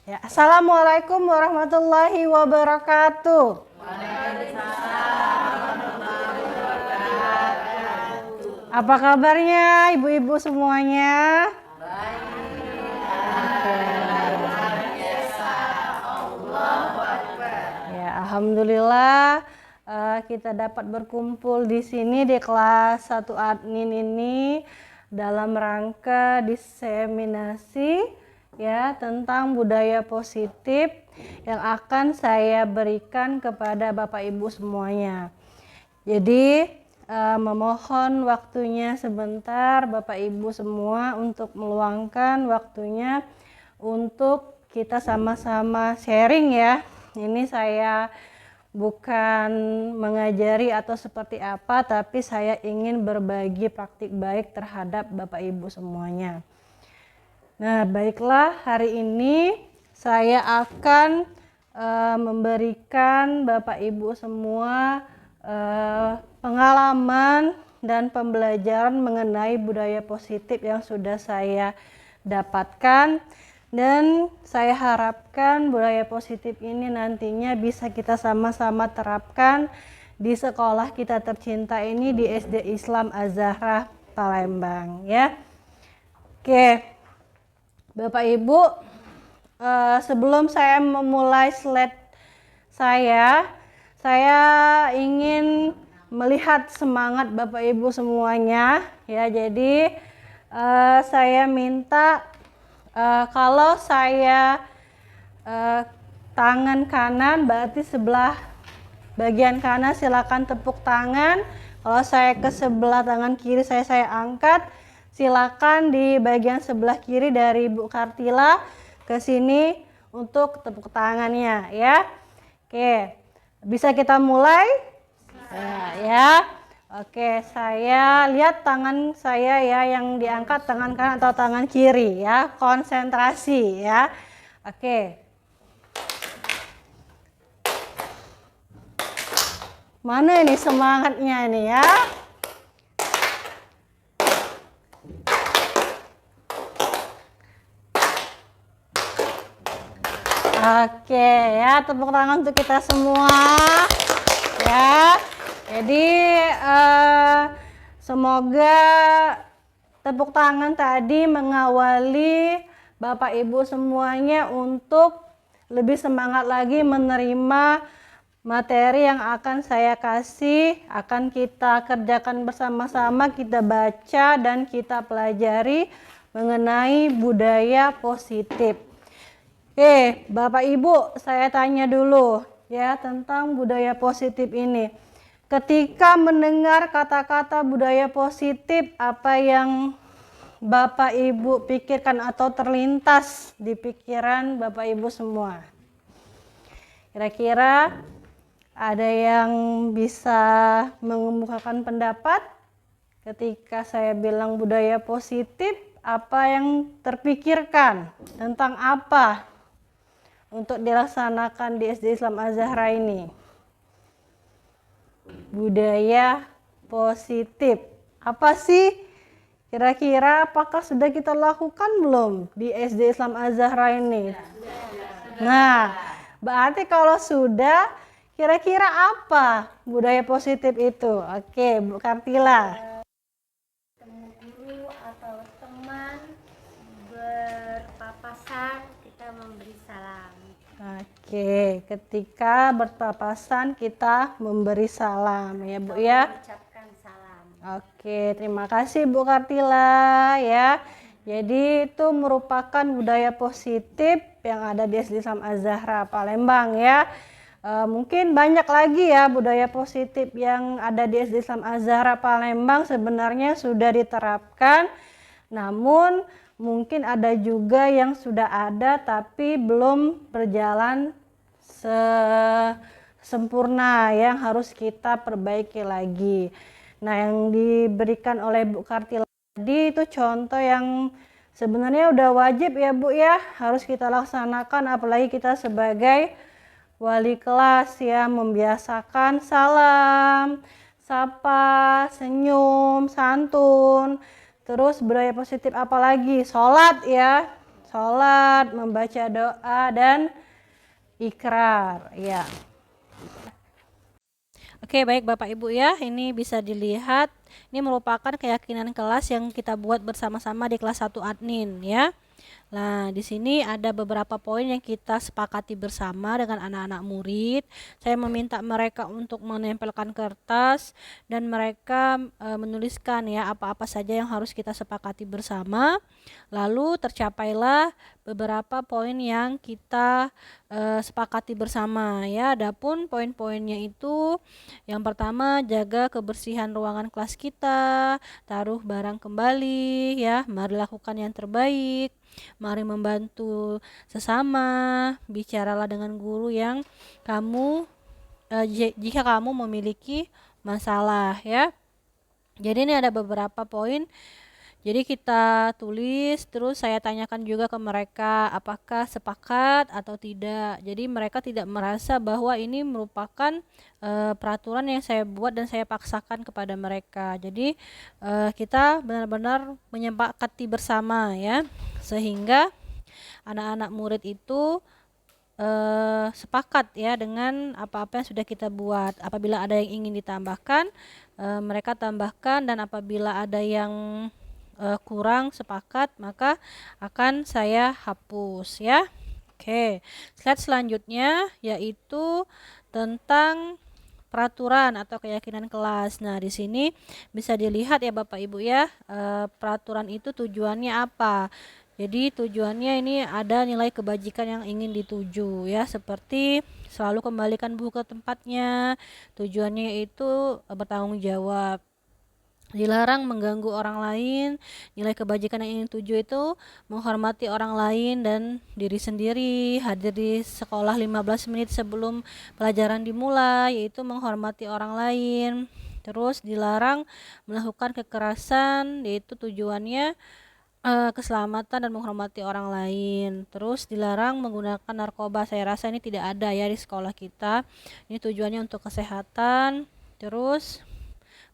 Ya, Assalamualaikum warahmatullahi wabarakatuh. Apa kabarnya ibu-ibu semuanya? Ya, alhamdulillah kita dapat berkumpul di sini di kelas 1 admin ini dalam rangka diseminasi ya tentang budaya positif yang akan saya berikan kepada Bapak Ibu semuanya. Jadi memohon waktunya sebentar Bapak Ibu semua untuk meluangkan waktunya untuk kita sama-sama sharing ya. Ini saya bukan mengajari atau seperti apa, tapi saya ingin berbagi praktik baik terhadap Bapak Ibu semuanya. Nah, baiklah, hari ini saya akan memberikan Bapak Ibu semua pengalaman dan pembelajaran mengenai budaya positif yang sudah saya dapatkan. Dan saya harapkan budaya positif ini nantinya bisa kita sama-sama terapkan di sekolah kita tercinta ini di SD Islam Az-Zahra Palembang ya. Oke, Bapak Ibu, sebelum saya memulai slide saya ingin melihat semangat Bapak Ibu semuanya ya. Jadi saya minta kalau saya tangan kanan berarti sebelah bagian kanan silakan tepuk tangan. Kalau saya ke sebelah tangan kiri saya angkat. Silakan di bagian sebelah kiri dari Bu Kartila ke sini untuk tepuk tangannya ya. Oke, bisa kita mulai? Ya. Oke, saya lihat tangan saya ya yang diangkat tangan kanan atau tangan kiri ya. Konsentrasi ya. Oke. Mana ini semangatnya ini ya? Oke ya, tepuk tangan untuk kita semua ya. Jadi semoga tepuk tangan tadi mengawali Bapak Ibu semuanya untuk lebih semangat lagi menerima materi yang akan saya kasih, akan kita kerjakan bersama-sama, kita baca dan kita pelajari mengenai budaya positif. Oke, Bapak Ibu, saya tanya dulu ya tentang budaya positif ini. Ketika mendengar kata-kata budaya positif, apa yang Bapak Ibu pikirkan atau terlintas di pikiran Bapak Ibu semua? Kira-kira ada yang bisa mengemukakan pendapat? Ketika saya bilang budaya positif, apa yang terpikirkan? Tentang apa untuk dilaksanakan di SD Islam Az-Zahra ini? Budaya positif. Apa sih? Kira-kira apakah sudah kita lakukan belum di SD Islam Az-Zahra ini? Nah, berarti kalau sudah, kira-kira apa budaya positif itu? Oke, Bu Kartila. Temu guru atau teman berpapasan, kita memberi salam. Oke, ketika berpapasan kita memberi salam ya Bu ya. Mengucapkan salam. Oke, terima kasih Bu Kartila ya. Jadi itu merupakan budaya positif yang ada di SD Islam Az-Zahra Palembang ya. Mungkin banyak lagi ya budaya positif yang ada di SD Islam Az-Zahra Palembang sebenarnya sudah diterapkan. Namun mungkin ada juga yang sudah ada tapi belum berjalan sempurna yang harus kita perbaiki lagi. Nah, yang diberikan oleh Bu Kartila tadi itu contoh yang sebenarnya udah wajib ya Bu ya, harus kita laksanakan apalagi kita sebagai wali kelas ya, membiasakan salam, sapa, senyum, santun. Terus budaya positif apalagi? Sholat ya. sholat, membaca doa, dan ikrar. Ya. Oke, baik Bapak Ibu ya, ini bisa dilihat, ini merupakan keyakinan kelas yang kita buat bersama-sama di kelas 1 admin ya. Nah, di sini ada beberapa poin yang kita sepakati bersama dengan anak-anak murid. Saya meminta mereka untuk menempelkan kertas dan mereka menuliskan ya apa-apa saja yang harus kita sepakati bersama. Lalu tercapailah beberapa poin yang kita sepakati bersama ya. Adapun poin-poinnya itu, yang pertama, jaga kebersihan ruangan kelas kita, taruh barang kembali ya, mari lakukan yang terbaik, mari membantu sesama, bicaralah dengan guru yang kamu jika kamu memiliki masalah ya. Jadi ini ada beberapa poin. Jadi kita tulis, terus saya tanyakan juga ke mereka apakah sepakat atau tidak. Jadi mereka tidak merasa bahwa ini merupakan peraturan yang saya buat dan saya paksakan kepada mereka. Jadi kita benar-benar menyepakati bersama ya, sehingga anak-anak murid itu sepakat ya dengan apa-apa yang sudah kita buat. Apabila ada yang ingin ditambahkan, mereka tambahkan, dan apabila ada yang kurang sepakat, maka akan saya hapus ya. Oke, slide selanjutnya yaitu tentang peraturan atau keyakinan kelas. Nah, di sini bisa dilihat ya Bapak Ibu ya, peraturan itu tujuannya apa. Jadi tujuannya ini ada nilai kebajikan yang ingin dituju ya, seperti selalu kembalikan buku ke tempatnya. Tujuannya itu bertanggung jawab, dilarang mengganggu orang lain. Nilai kebajikan yang ingin tuju itu menghormati orang lain dan diri sendiri, hadir di sekolah 15 menit sebelum pelajaran dimulai, yaitu menghormati orang lain. Terus dilarang melakukan kekerasan, yaitu tujuannya keselamatan dan menghormati orang lain. Terus dilarang menggunakan narkoba. Saya rasa ini tidak ada ya di sekolah kita. Ini tujuannya untuk kesehatan. Terus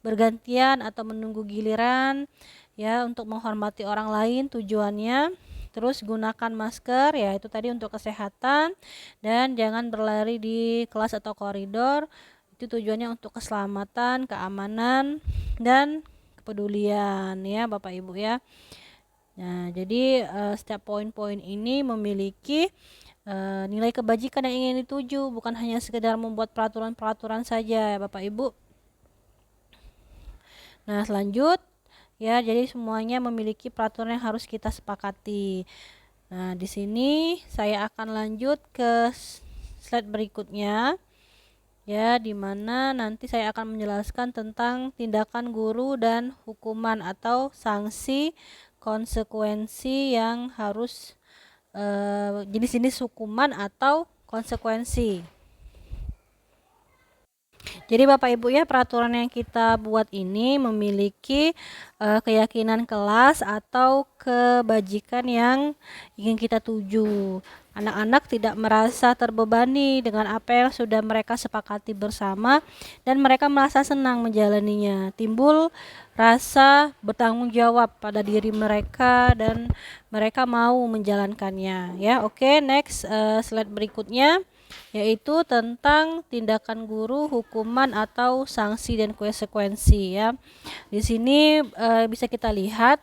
bergantian atau menunggu giliran ya, untuk menghormati orang lain tujuannya. Terus gunakan masker ya, itu tadi untuk kesehatan, dan jangan berlari di kelas atau koridor, itu tujuannya untuk keselamatan, keamanan, dan kepedulian ya Bapak Ibu ya. Nah, jadi setiap poin-poin ini memiliki nilai kebajikan yang ingin dituju, bukan hanya sekedar membuat peraturan-peraturan saja ya Bapak Ibu. Nah, selanjut ya, jadi semuanya memiliki peraturan yang harus kita sepakati. Nah, di sini saya akan lanjut ke slide berikutnya ya, di mana nanti saya akan menjelaskan tentang tindakan guru dan hukuman atau sanksi, konsekuensi yang harus jenis-jenis hukuman atau konsekuensi. Jadi Bapak Ibu ya, peraturan yang kita buat ini memiliki keyakinan kelas atau kebajikan yang ingin kita tuju. Anak-anak tidak merasa terbebani dengan apa yang sudah mereka sepakati bersama, dan mereka merasa senang menjalaninya. Timbul rasa bertanggung jawab pada diri mereka dan mereka mau menjalankannya ya. Oke, next slide berikutnya yaitu tentang tindakan guru, hukuman atau sanksi dan konsekuensi ya. Di sini bisa kita lihat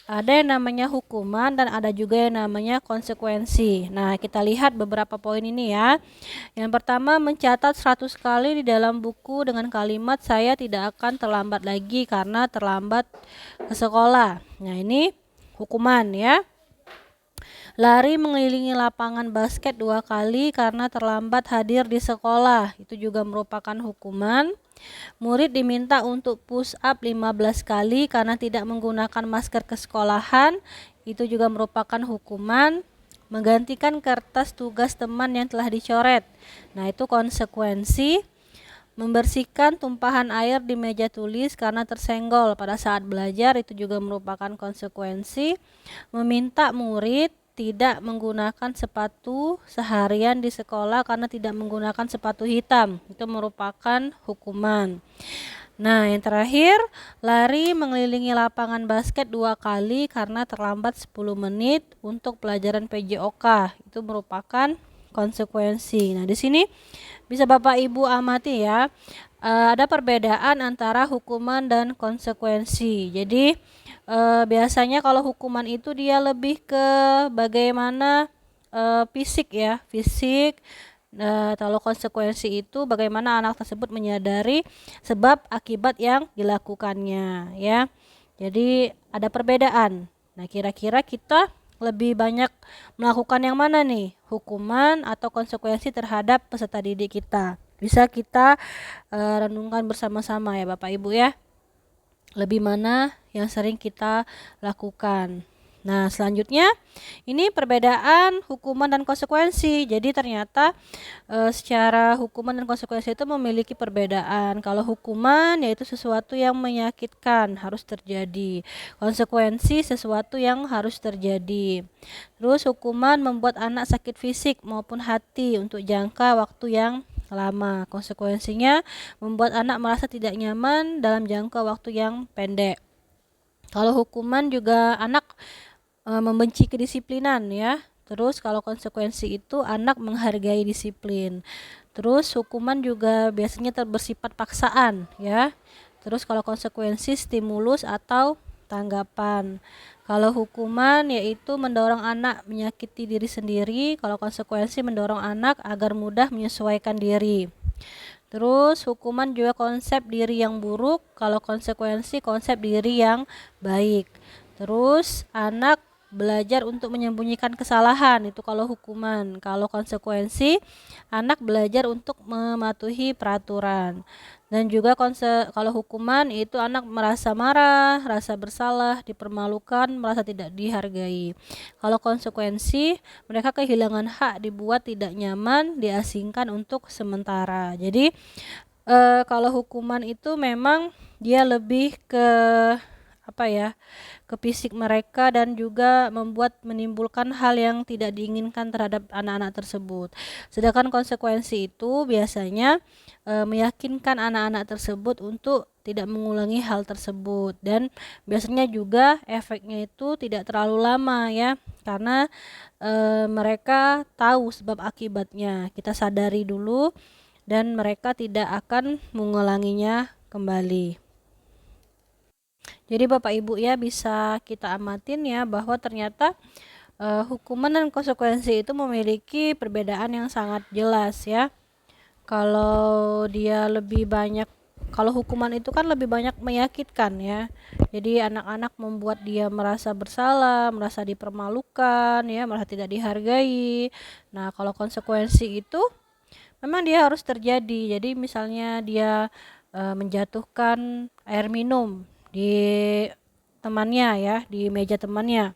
ada yang namanya hukuman dan ada juga yang namanya konsekuensi. Nah, kita lihat beberapa poin ini ya. Yang pertama, mencatat 100 kali di dalam buku dengan kalimat saya tidak akan terlambat lagi karena terlambat ke sekolah. Nah, ini hukuman ya. Lari mengelilingi lapangan basket 2 kali karena terlambat hadir di sekolah, itu juga merupakan hukuman. Murid diminta untuk push up 15 kali karena tidak menggunakan masker ke sekolahan, itu juga merupakan hukuman. Menggantikan kertas tugas teman yang telah dicoret, nah itu konsekuensi. Membersihkan tumpahan air di meja tulis karena tersenggol pada saat belajar, itu juga merupakan konsekuensi. Meminta murid tidak menggunakan sepatu seharian di sekolah karena tidak menggunakan sepatu hitam, itu merupakan hukuman. Nah, yang terakhir, lari mengelilingi lapangan basket 2 kali karena terlambat 10 menit untuk pelajaran PJOK. Itu merupakan konsekuensi. Nah, di sini bisa Bapak Ibu amati ya, ada perbedaan antara hukuman dan konsekuensi. Jadi, biasanya kalau hukuman itu dia lebih ke bagaimana fisik ya, fisik. Kalau konsekuensi itu bagaimana anak tersebut menyadari sebab akibat yang dilakukannya ya. Jadi ada perbedaan. Nah, kira-kira kita lebih banyak melakukan yang mana nih? Hukuman atau konsekuensi terhadap peserta didik kita? Bisa kita renungkan bersama-sama ya Bapak Ibu ya. Lebih mana yang sering kita lakukan. Nah, selanjutnya ini perbedaan hukuman dan konsekuensi. Jadi ternyata secara hukuman dan konsekuensi itu memiliki perbedaan. Kalau hukuman yaitu sesuatu yang menyakitkan harus terjadi. Konsekuensi sesuatu yang harus terjadi. Terus hukuman membuat anak sakit fisik maupun hati untuk jangka waktu yang lama. Konsekuensinya membuat anak merasa tidak nyaman dalam jangka waktu yang pendek. Kalau hukuman juga anak membenci kedisiplinan ya. Terus kalau konsekuensi itu anak menghargai disiplin. Terus hukuman juga biasanya bersifat paksaan ya. Terus kalau konsekuensi stimulus atau tanggapan. Kalau hukuman yaitu mendorong anak menyakiti diri sendiri, kalau konsekuensi mendorong anak agar mudah menyesuaikan diri. Terus hukuman juga konsep diri yang buruk, kalau konsekuensi konsep diri yang baik. Terus anak belajar untuk menyembunyikan kesalahan, itu kalau hukuman. Kalau konsekuensi anak belajar untuk mematuhi peraturan. Dan juga kalau hukuman itu anak merasa marah, rasa bersalah, dipermalukan, merasa tidak dihargai. Kalau konsekuensi mereka kehilangan hak, dibuat tidak nyaman, diasingkan untuk sementara. Jadi kalau hukuman itu memang dia lebih ke apa ya, ke fisik mereka dan juga menimbulkan hal yang tidak diinginkan terhadap anak-anak tersebut. Sedangkan konsekuensi itu biasanya meyakinkan anak-anak tersebut untuk tidak mengulangi hal tersebut, dan biasanya juga efeknya itu tidak terlalu lama ya, karena mereka tahu sebab akibatnya. Kita sadari dulu dan mereka tidak akan mengulanginya kembali. Jadi Bapak Ibu ya, bisa kita amatin ya bahwa ternyata hukuman dan konsekuensi itu memiliki perbedaan yang sangat jelas ya. Kalau dia lebih banyak, kalau hukuman itu kan lebih banyak menyakitkan ya. Jadi anak-anak membuat dia merasa bersalah, merasa dipermalukan ya, merasa tidak dihargai. Nah, kalau konsekuensi itu memang dia harus terjadi. Jadi misalnya dia menjatuhkan air minum di temannya ya, di meja temannya.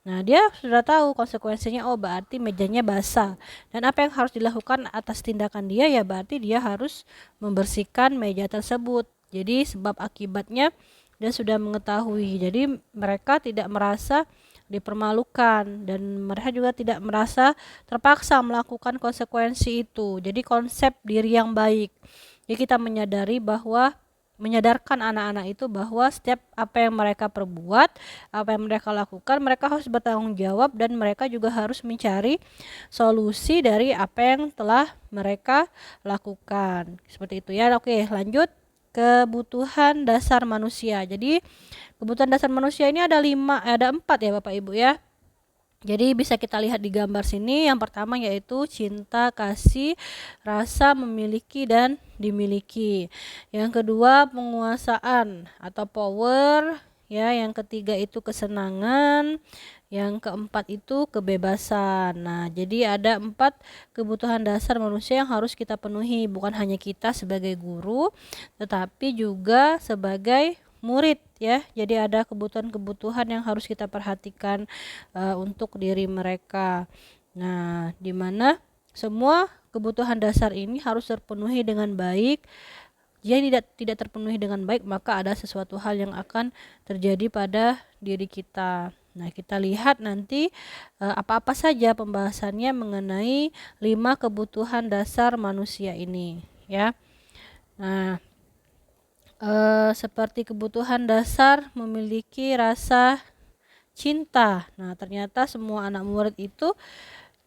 Nah, dia sudah tahu konsekuensinya, oh berarti mejanya basah. Dan apa yang harus dilakukan atas tindakan dia ya, berarti dia harus membersihkan meja tersebut. Jadi sebab akibatnya dia sudah mengetahui. Jadi mereka tidak merasa dipermalukan dan mereka juga tidak merasa terpaksa melakukan konsekuensi itu. Jadi konsep diri yang baik. Jadi kita menyadarkan anak-anak itu bahwa setiap apa yang mereka perbuat, apa yang mereka lakukan, mereka harus bertanggung jawab dan mereka juga harus mencari solusi dari apa yang telah mereka lakukan. Seperti itu ya. Oke, lanjut. Kebutuhan dasar manusia. Jadi kebutuhan dasar manusia ini ada 4 ya Bapak Ibu ya. Jadi bisa kita lihat di gambar sini. Yang pertama yaitu cinta, kasih, rasa memiliki dan dimiliki. Yang kedua penguasaan atau power ya. Yang ketiga itu kesenangan. Yang keempat itu kebebasan. Nah, jadi ada 4 kebutuhan dasar manusia yang harus kita penuhi, bukan hanya kita sebagai guru, tetapi juga sebagai murid ya. Jadi ada kebutuhan-kebutuhan yang harus kita perhatikan untuk diri mereka. Nah, di mana semua kebutuhan dasar ini harus terpenuhi dengan baik. Jika tidak terpenuhi dengan baik, maka ada sesuatu hal yang akan terjadi pada diri kita. Nah, kita lihat nanti apa-apa saja pembahasannya mengenai 5 kebutuhan dasar manusia ini ya. Nah, seperti kebutuhan dasar memiliki rasa cinta. Nah, ternyata semua anak murid itu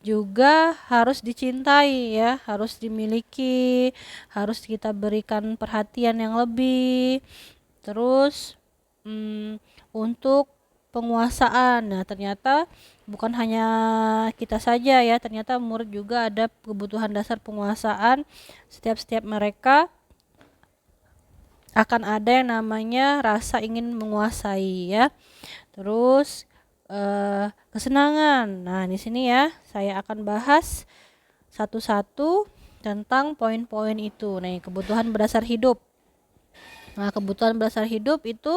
juga harus dicintai ya, harus dimiliki, harus kita berikan perhatian yang lebih. Terus untuk penguasaan. Nah, ternyata bukan hanya kita saja ya, ternyata murid juga ada kebutuhan dasar penguasaan. Setiap mereka akan ada yang namanya rasa ingin menguasai ya. Terus kesenangan. Nah, di sini ya saya akan bahas satu-satu tentang poin-poin itu. Nih, kebutuhan berdasar hidup. Nah, kebutuhan berdasar hidup itu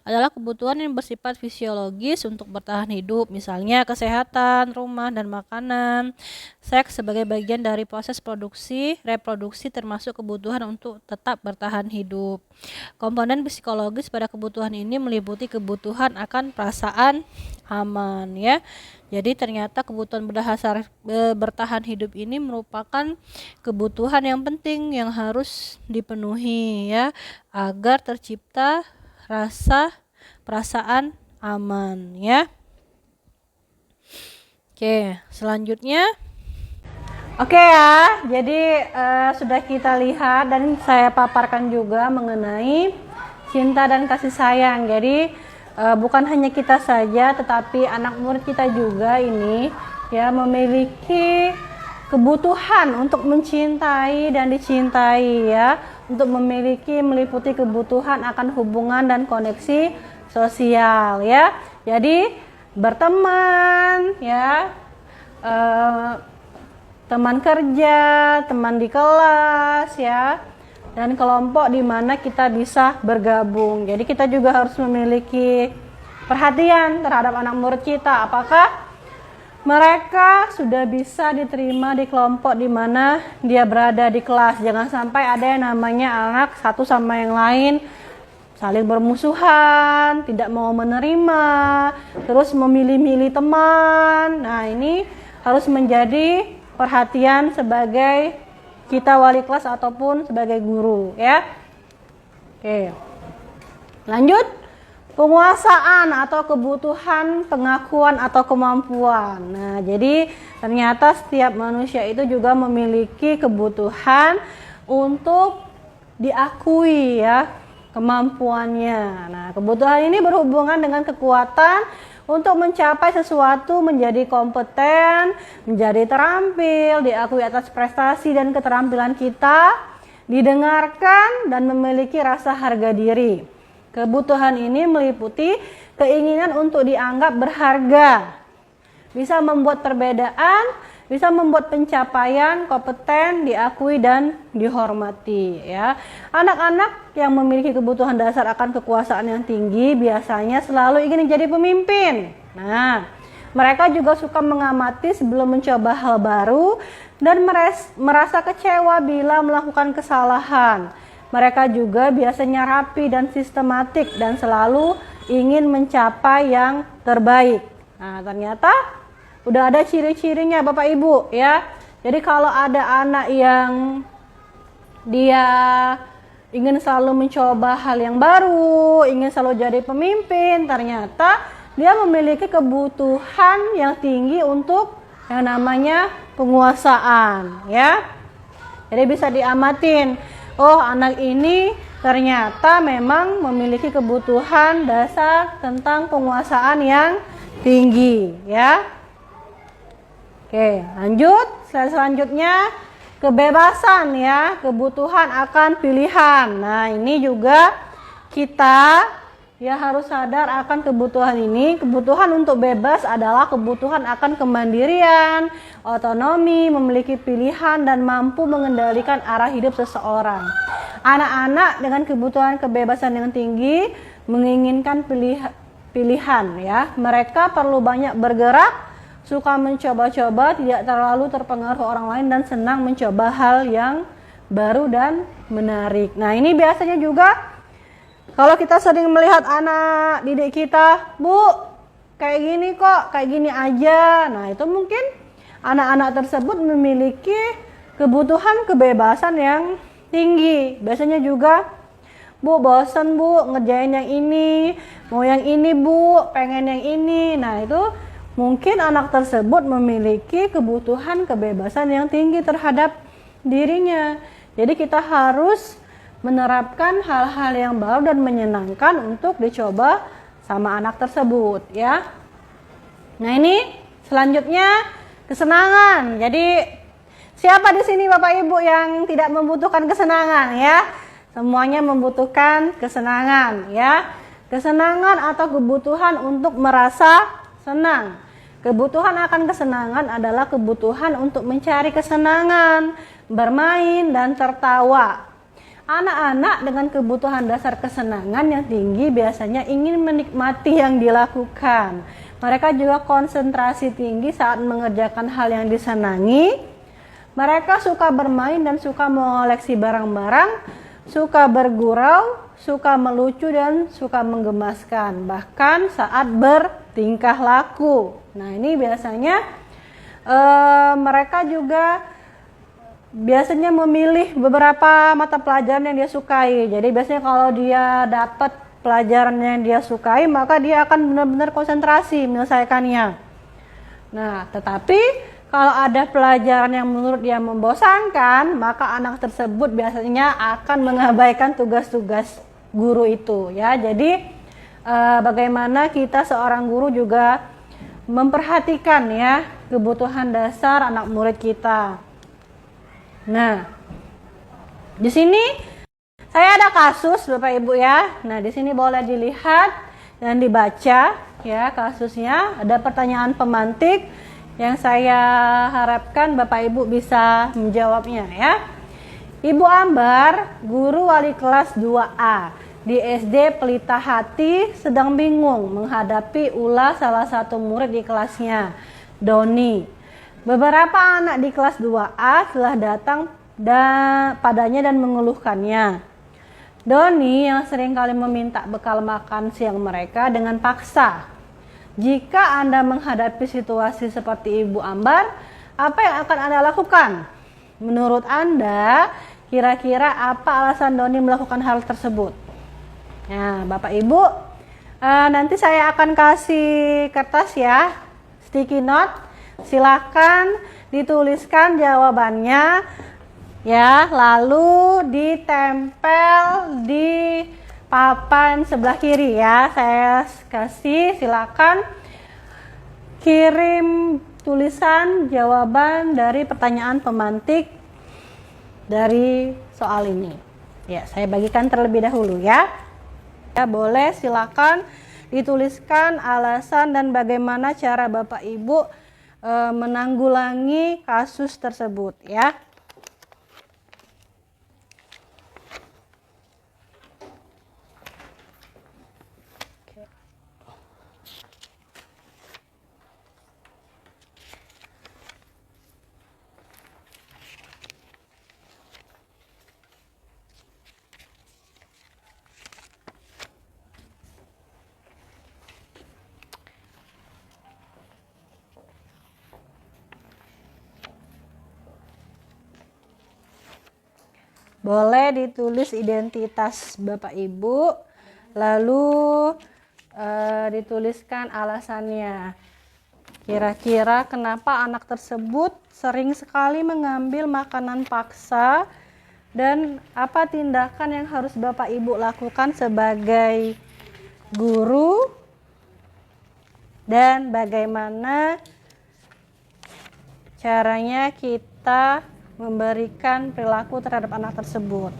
adalah kebutuhan yang bersifat fisiologis untuk bertahan hidup, misalnya kesehatan, rumah, dan makanan. Seks sebagai bagian dari proses produksi, reproduksi termasuk kebutuhan untuk tetap bertahan hidup. Komponen psikologis pada kebutuhan ini meliputi kebutuhan akan perasaan aman ya. Jadi ternyata kebutuhan berdasar bertahan hidup ini merupakan kebutuhan yang penting yang harus dipenuhi ya, agar tercipta rasa perasaan aman ya. Oke, selanjutnya. Oke ya, jadi sudah kita lihat dan saya paparkan juga mengenai cinta dan kasih sayang. Jadi bukan hanya kita saja, tetapi anak murid kita juga ini ya memiliki kebutuhan untuk mencintai dan dicintai ya, untuk meliputi kebutuhan akan hubungan dan koneksi sosial ya. Jadi berteman ya, teman kerja, teman di kelas ya, dan kelompok di mana kita bisa bergabung. Jadi kita juga harus memiliki perhatian terhadap anak murid kita. Apakah mereka sudah bisa diterima di kelompok di mana dia berada di kelas. Jangan sampai ada yang namanya anak satu sama yang lain saling bermusuhan, tidak mau menerima, terus memilih-milih teman. Nah, ini harus menjadi perhatian sebagai kita wali kelas ataupun sebagai guru ya. Oke. Lanjut, penguasaan atau kebutuhan pengakuan atau kemampuan. Nah, jadi ternyata setiap manusia itu juga memiliki kebutuhan untuk diakui ya kemampuannya. Nah, kebutuhan ini berhubungan dengan kekuatan untuk mencapai sesuatu, menjadi kompeten, menjadi terampil, diakui atas prestasi dan keterampilan kita, didengarkan, dan memiliki rasa harga diri. Kebutuhan ini meliputi keinginan untuk dianggap berharga, bisa membuat perbedaan, bisa membuat pencapaian, kompeten, diakui, dan dihormati ya. Anak-anak yang memiliki kebutuhan dasar akan kekuasaan yang tinggi biasanya selalu ingin menjadi pemimpin. Nah, mereka juga suka mengamati sebelum mencoba hal baru dan merasa kecewa bila melakukan kesalahan. Mereka juga biasanya rapi dan sistematik dan selalu ingin mencapai yang terbaik. Nah, ternyata udah ada ciri-cirinya Bapak Ibu ya. Jadi kalau ada anak yang dia ingin selalu mencoba hal yang baru, ingin selalu jadi pemimpin, ternyata dia memiliki kebutuhan yang tinggi untuk yang namanya penguasaan ya. Jadi bisa diamatin, oh anak ini ternyata memang memiliki kebutuhan dasar tentang penguasaan yang tinggi ya. Oke, lanjut. Selanjutnya kebebasan ya, kebutuhan akan pilihan. Nah, ini juga kita ya harus sadar akan kebutuhan ini. Kebutuhan untuk bebas adalah kebutuhan akan kemandirian, otonomi, memiliki pilihan dan mampu mengendalikan arah hidup seseorang. Anak-anak dengan kebutuhan kebebasan yang tinggi menginginkan pilihan ya. Mereka perlu banyak bergerak, suka mencoba-coba, tidak terlalu terpengaruh orang lain, dan senang mencoba hal yang baru dan menarik. Nah, ini biasanya juga kalau kita sering melihat anak didik kita, Bu, kayak gini kok, kayak gini aja. Nah, itu mungkin anak-anak tersebut memiliki kebutuhan kebebasan yang tinggi. Biasanya juga, Bu bosen bu ngerjain yang ini, mau yang ini bu, pengen yang ini. Nah itu mungkin anak tersebut memiliki kebutuhan kebebasan yang tinggi terhadap dirinya. Jadi kita harus menerapkan hal-hal yang baru dan menyenangkan untuk dicoba sama anak tersebut ya. Nah ini selanjutnya kesenangan. Jadi siapa di sini Bapak Ibu yang tidak membutuhkan kesenangan ya? Semuanya membutuhkan kesenangan ya. Kesenangan atau kebutuhan untuk merasa senang. Kebutuhan akan kesenangan adalah kebutuhan untuk mencari kesenangan, bermain dan tertawa. Anak-anak dengan kebutuhan dasar kesenangan yang tinggi biasanya ingin menikmati yang dilakukan. Mereka juga konsentrasi tinggi saat mengerjakan hal yang disenangi. Mereka suka bermain dan suka mengoleksi barang-barang, suka bergurau, suka melucu dan suka menggemaskan, bahkan saat bertingkah laku. Nah ini biasanya mereka juga biasanya memilih beberapa mata pelajaran yang dia sukai. Jadi biasanya kalau dia dapat pelajaran yang dia sukai, maka dia akan benar-benar konsentrasi menyelesaikannya. Nah, tetapi kalau ada pelajaran yang menurut dia membosankan, maka anak tersebut biasanya akan mengabaikan tugas-tugas guru itu ya. Jadi bagaimana kita seorang guru juga memperhatikan ya kebutuhan dasar anak murid kita. Nah, di sini saya ada kasus Bapak Ibu ya. Nah, di sini boleh dilihat dan dibaca ya kasusnya. Ada pertanyaan pemantik yang saya harapkan Bapak Ibu bisa menjawabnya ya. Ibu Ambar, guru wali kelas 2A di SD Pelita Hati sedang bingung menghadapi ulah salah satu murid di kelasnya, Doni. Beberapa anak di kelas 2A telah datang padanya dan mengeluhkannya. Doni yang seringkali meminta bekal makan siang mereka dengan paksa. Jika Anda menghadapi situasi seperti Ibu Ambar, apa yang akan Anda lakukan? Menurut Anda, kira-kira apa alasan Doni melakukan hal tersebut? Nah, Bapak Ibu, nanti saya akan kasih kertas ya, sticky note. Silakan dituliskan jawabannya ya, lalu ditempel di papan sebelah kiri ya. Saya kasih, silakan kirim tulisan jawaban dari pertanyaan pemantik dari soal ini. Ya, saya bagikan terlebih dahulu ya. Ya, boleh silakan dituliskan alasan dan bagaimana cara Bapak Ibu menanggulangi kasus tersebut ya. Boleh ditulis identitas Bapak Ibu, lalu dituliskan alasannya. Kira-kira kenapa anak tersebut sering sekali mengambil makanan paksa dan apa tindakan yang harus Bapak Ibu lakukan sebagai guru dan bagaimana caranya kita memberikan perilaku terhadap anak tersebut.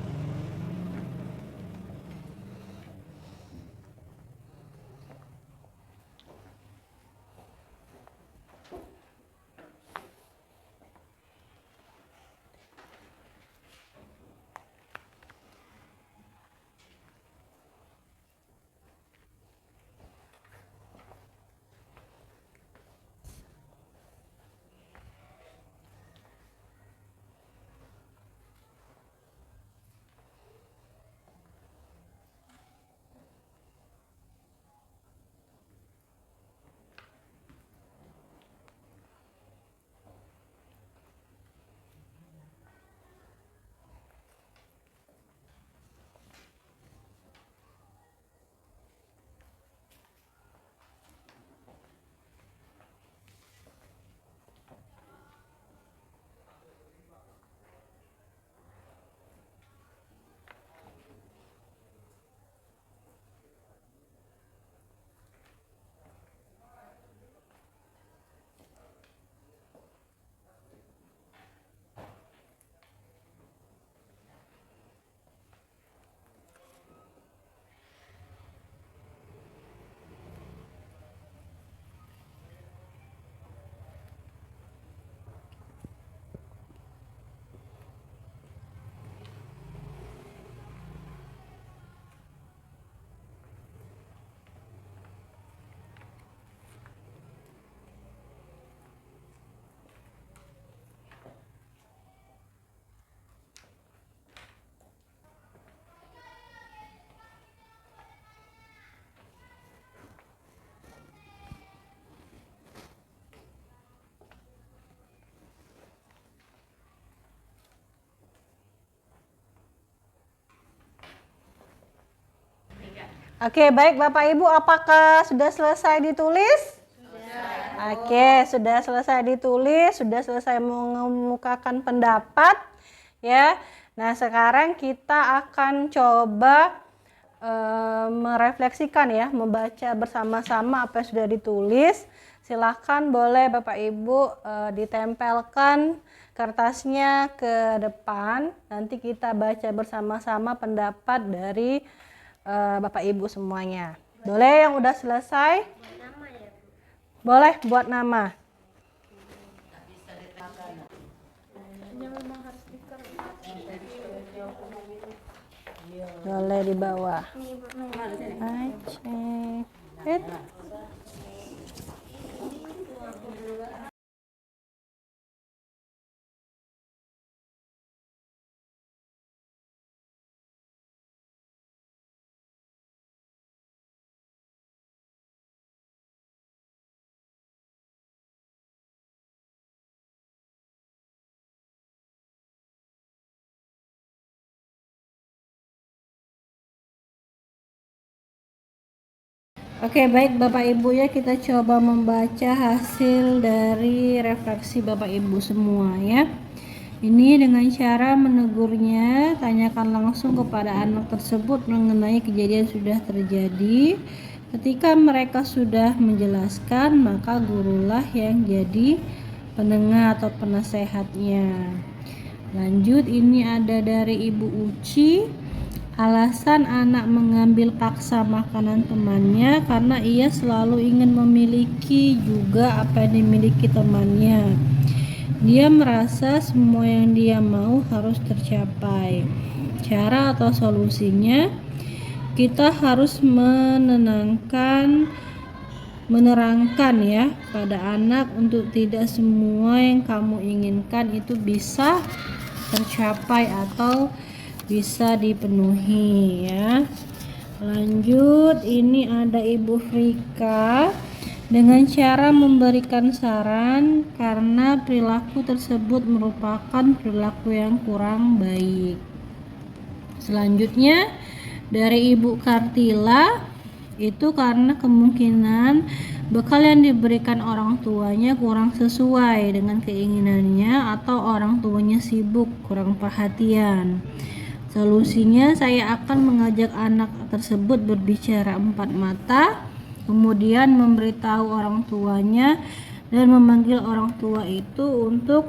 Oke, baik Bapak Ibu, apakah sudah selesai ditulis? Oke, sudah selesai ditulis, sudah selesai mengemukakan pendapat, ya. Nah, sekarang kita akan coba merefleksikan ya, membaca bersama-sama apa yang sudah ditulis. Silahkan boleh Bapak Ibu ditempelkan kertasnya ke depan. Nanti kita baca bersama-sama pendapat dari Bapak Ibu semuanya. Boleh yang udah selesai? Nama ya, Bu. Boleh buat nama. Memang harus dikertas. Boleh di bawah. Nih, Bu, nomor. Aceh. Oke, baik Bapak Ibu ya, kita coba membaca hasil dari refleksi Bapak Ibu semua ya. Ini dengan cara menegurnya, tanyakan langsung kepada anak tersebut mengenai kejadian sudah terjadi. Ketika mereka sudah menjelaskan, maka gurulah yang jadi pendengar atau penasehatnya. Lanjut, ini ada dari Ibu Uci. Alasan anak mengambil paksa makanan temannya karena ia selalu ingin memiliki juga apa yang dimiliki temannya. Dia merasa semua yang dia mau harus tercapai. Cara atau solusinya, kita harus menerangkan ya pada anak untuk tidak semua yang kamu inginkan itu bisa tercapai atau bisa dipenuhi ya. Lanjut, ini ada Ibu Frika dengan cara memberikan saran karena perilaku tersebut merupakan perilaku yang kurang baik. Selanjutnya dari Ibu Kartila, itu karena kemungkinan bekal yang diberikan orang tuanya kurang sesuai dengan keinginannya atau orang tuanya sibuk, kurang perhatian. Solusinya, saya akan mengajak anak tersebut berbicara empat mata, kemudian memberitahu orang tuanya dan memanggil orang tua itu untuk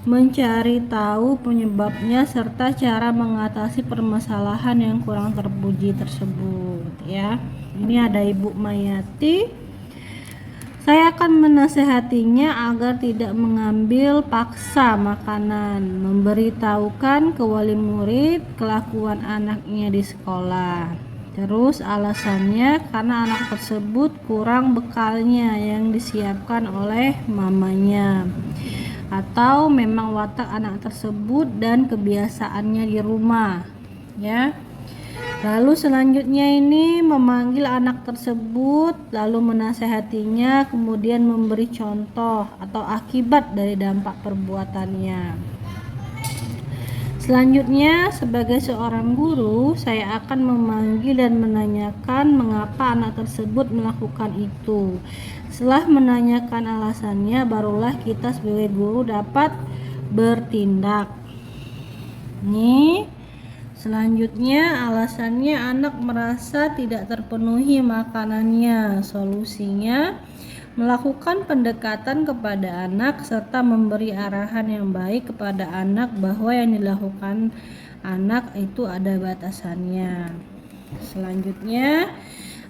mencari tahu penyebabnya serta cara mengatasi permasalahan yang kurang terpuji tersebut ya. Ini ada Ibu Mayati. Saya akan menasehatinya agar tidak mengambil paksa makanan, memberitahukan ke wali murid kelakuan anaknya di sekolah. Terus alasannya karena anak tersebut kurang bekalnya yang disiapkan oleh mamanya, atau memang watak anak tersebut dan kebiasaannya di rumah ya. Lalu selanjutnya ini memanggil anak tersebut, lalu menasehatinya, kemudian memberi contoh atau akibat dari dampak perbuatannya. Selanjutnya, sebagai seorang guru, saya akan memanggil dan menanyakan mengapa anak tersebut melakukan itu. Setelah menanyakan alasannya, barulah kita sebagai guru dapat bertindak. Nih, selanjutnya alasannya anak merasa tidak terpenuhi makanannya. Solusinya, melakukan pendekatan kepada anak serta memberi arahan yang baik kepada anak bahwa yang dilakukan anak itu ada batasannya. Selanjutnya,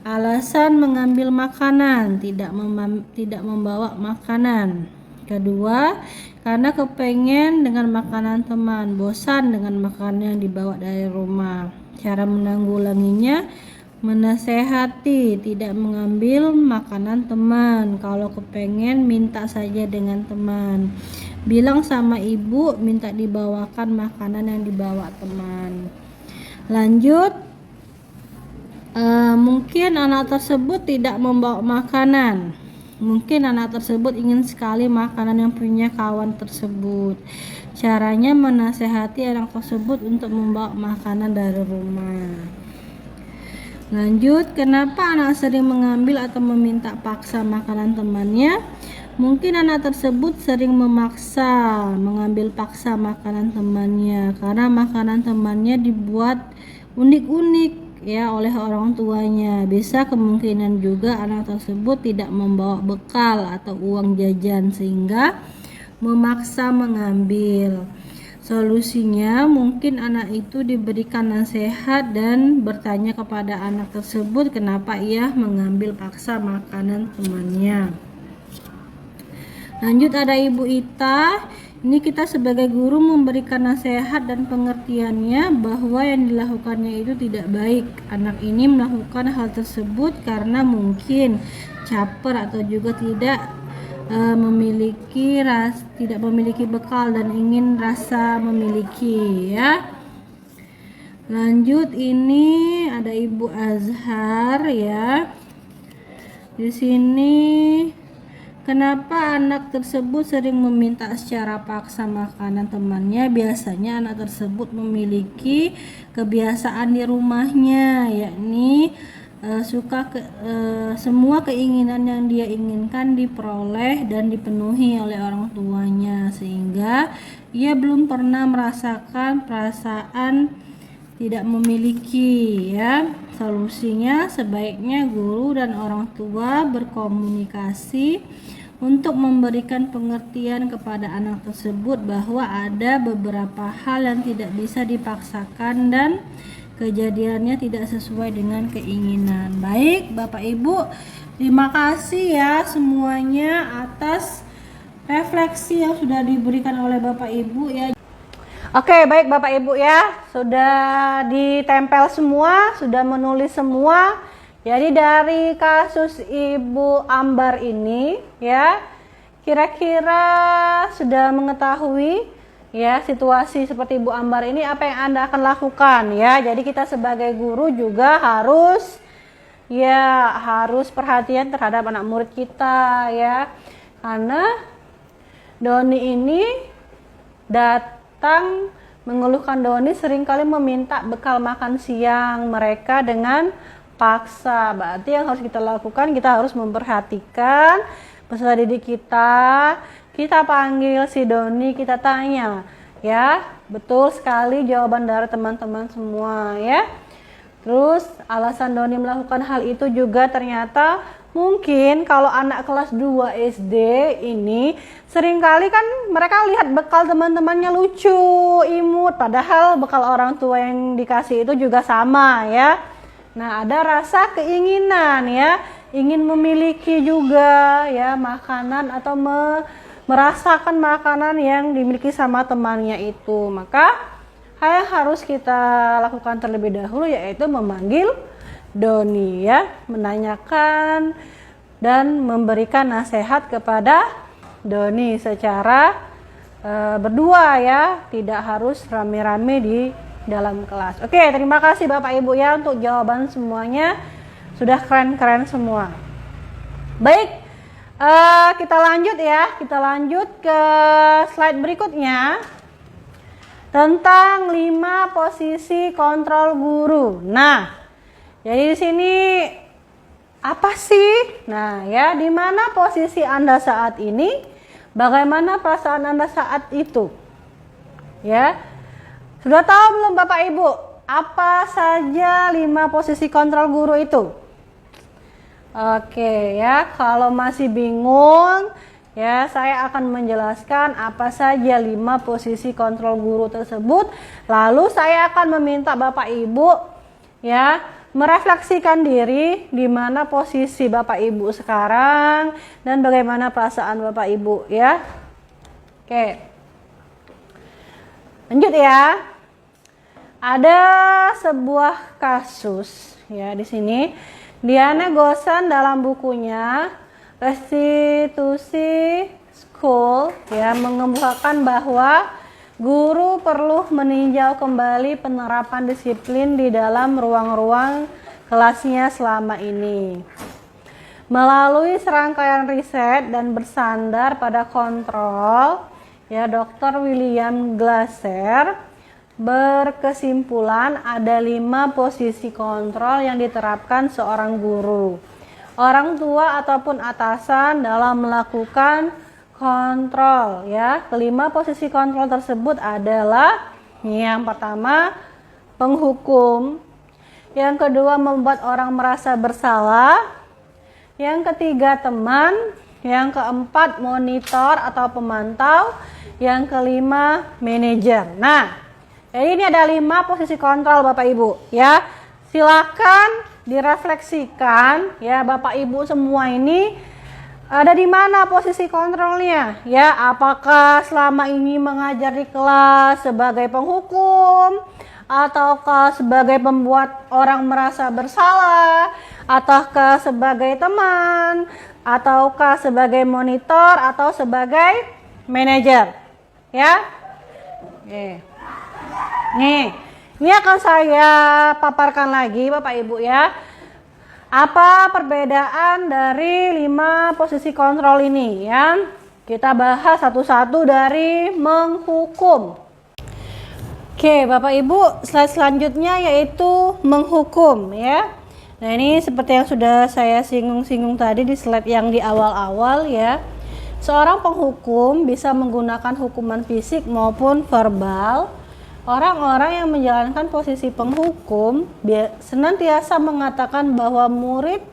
alasan mengambil makanan, tidak membawa makanan. Kedua, karena kepengen dengan makanan teman, bosan dengan makanan yang dibawa dari rumah. Cara menanggulanginya, menasehati tidak mengambil makanan teman. Kalau kepengen minta saja dengan teman. Bilang sama ibu minta dibawakan makanan yang dibawa teman. Lanjut, mungkin anak tersebut tidak membawa makanan. Mungkin anak tersebut ingin sekali makanan yang punya kawan tersebut. Caranya menasehati anak tersebut untuk membawa makanan dari rumah. Lanjut, kenapa anak sering mengambil atau meminta paksa makanan temannya? Mungkin anak tersebut sering memaksa, mengambil paksa makanan temannya karena makanan temannya dibuat unik-unik ya oleh orang tuanya. Bisa kemungkinan juga anak tersebut tidak membawa bekal atau uang jajan sehingga memaksa mengambil. Solusinya mungkin anak itu diberikan nasihat dan bertanya kepada anak tersebut kenapa ia mengambil paksa makanan temannya. Lanjut, ada Ibu Ita. Ini kita sebagai guru memberikan nasihat dan pengertiannya bahwa yang dilakukannya itu tidak baik. Anak ini melakukan hal tersebut karena mungkin caper atau juga tidak memiliki bekal dan ingin rasa memiliki ya. Lanjut, ini ada Ibu Azhar ya. Di sini kenapa anak tersebut sering meminta secara paksa makanan temannya? Biasanya anak tersebut memiliki kebiasaan di rumahnya, yakni semua keinginan yang dia inginkan diperoleh dan dipenuhi oleh orang tuanya, sehingga ia belum pernah merasakan perasaan tidak memiliki ya. Solusinya sebaiknya guru dan orang tua berkomunikasi untuk memberikan pengertian kepada anak tersebut bahwa ada beberapa hal yang tidak bisa dipaksakan dan kejadiannya tidak sesuai dengan keinginan. Baik Bapak Ibu, terima kasih ya semuanya atas refleksi yang sudah diberikan oleh Bapak Ibu ya. Oke, baik Bapak Ibu ya, sudah ditempel semua, sudah menulis semua. Jadi dari kasus Ibu Ambar ini ya, kira-kira sudah mengetahui ya situasi seperti Ibu Ambar ini apa yang Anda akan lakukan ya. Jadi kita sebagai guru juga harus perhatian terhadap anak murid kita ya. Karena Doni ini datang mengeluhkan Doni seringkali meminta bekal makan siang mereka dengan paksa. Berarti yang harus kita lakukan, kita harus memperhatikan peserta didik kita. Kita panggil si Doni, kita tanya ya, betul sekali jawaban dari teman-teman semua ya. Terus alasan Doni melakukan hal itu juga ternyata mungkin kalau anak kelas 2 SD ini seringkali kan mereka lihat bekal teman-temannya lucu, imut, padahal bekal orang tua yang dikasih itu juga sama ya. Nah, ada rasa keinginan ya, ingin memiliki juga ya makanan atau merasakan makanan yang dimiliki sama temannya itu. Maka hal yang harus kita lakukan terlebih dahulu yaitu memanggil Doni ya, menanyakan dan memberikan nasihat kepada Doni secara berdua ya, tidak harus rame-rame di dalam kelas. Oke, terima kasih Bapak Ibu ya untuk jawaban semuanya, sudah keren-keren semua. Baik, kita lanjut ya, kita lanjut ke slide berikutnya tentang 5 posisi kontrol guru. Nah, jadi di sini apa sih? Nah, ya, di mana posisi Anda saat ini? Bagaimana perasaan Anda saat itu? Ya. Sudah tahu belum Bapak Ibu? Apa saja 5 posisi kontrol guru itu? Oke ya, kalau masih bingung ya, saya akan menjelaskan apa saja 5 posisi kontrol guru tersebut. Lalu saya akan meminta Bapak Ibu ya merefleksikan diri di mana posisi Bapak Ibu sekarang dan bagaimana perasaan Bapak Ibu ya. Oke. Lanjut ya. Ada sebuah kasus ya di sini. Diana Gosan dalam bukunya Restitusi School ya mengemukakan bahwa guru perlu meninjau kembali penerapan disiplin di dalam ruang-ruang kelasnya selama ini. Melalui serangkaian riset dan bersandar pada kontrol ya Dr. William Glasser berkesimpulan ada 5 posisi kontrol yang diterapkan seorang guru, orang tua ataupun atasan dalam melakukan kontrol ya. Kelima posisi kontrol tersebut adalah yang pertama penghukum, yang kedua membuat orang merasa bersalah, yang ketiga teman, yang keempat monitor atau pemantau, yang kelima manajer. Nah, jadi ini ada 5 posisi kontrol Bapak Ibu ya. Silakan direfleksikan ya Bapak Ibu semua ini ada di mana posisi kontrolnya ya. Apakah selama ini mengajar di kelas sebagai penghukum, ataukah sebagai pembuat orang merasa bersalah, ataukah sebagai teman, ataukah sebagai monitor, atau sebagai manajer ya. Nih, ini akan saya paparkan lagi Bapak Ibu ya. Apa perbedaan dari 5 posisi kontrol ini ya? Kita bahas satu-satu dari menghukum. Oke, Bapak Ibu, slide selanjutnya yaitu menghukum ya. Nah, ini seperti yang sudah saya singgung-singgung tadi di slide yang di awal-awal ya. Seorang penghukum bisa menggunakan hukuman fisik maupun verbal. Orang-orang yang menjalankan posisi penghukum senantiasa mengatakan bahwa murid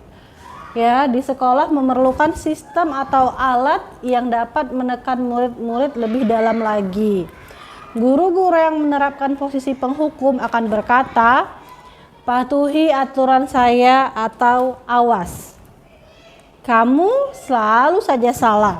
ya di sekolah memerlukan sistem atau alat yang dapat menekan murid-murid lebih dalam lagi. Guru-guru yang menerapkan posisi penghukum akan berkata, patuhi aturan saya atau awas. Kamu selalu saja salah.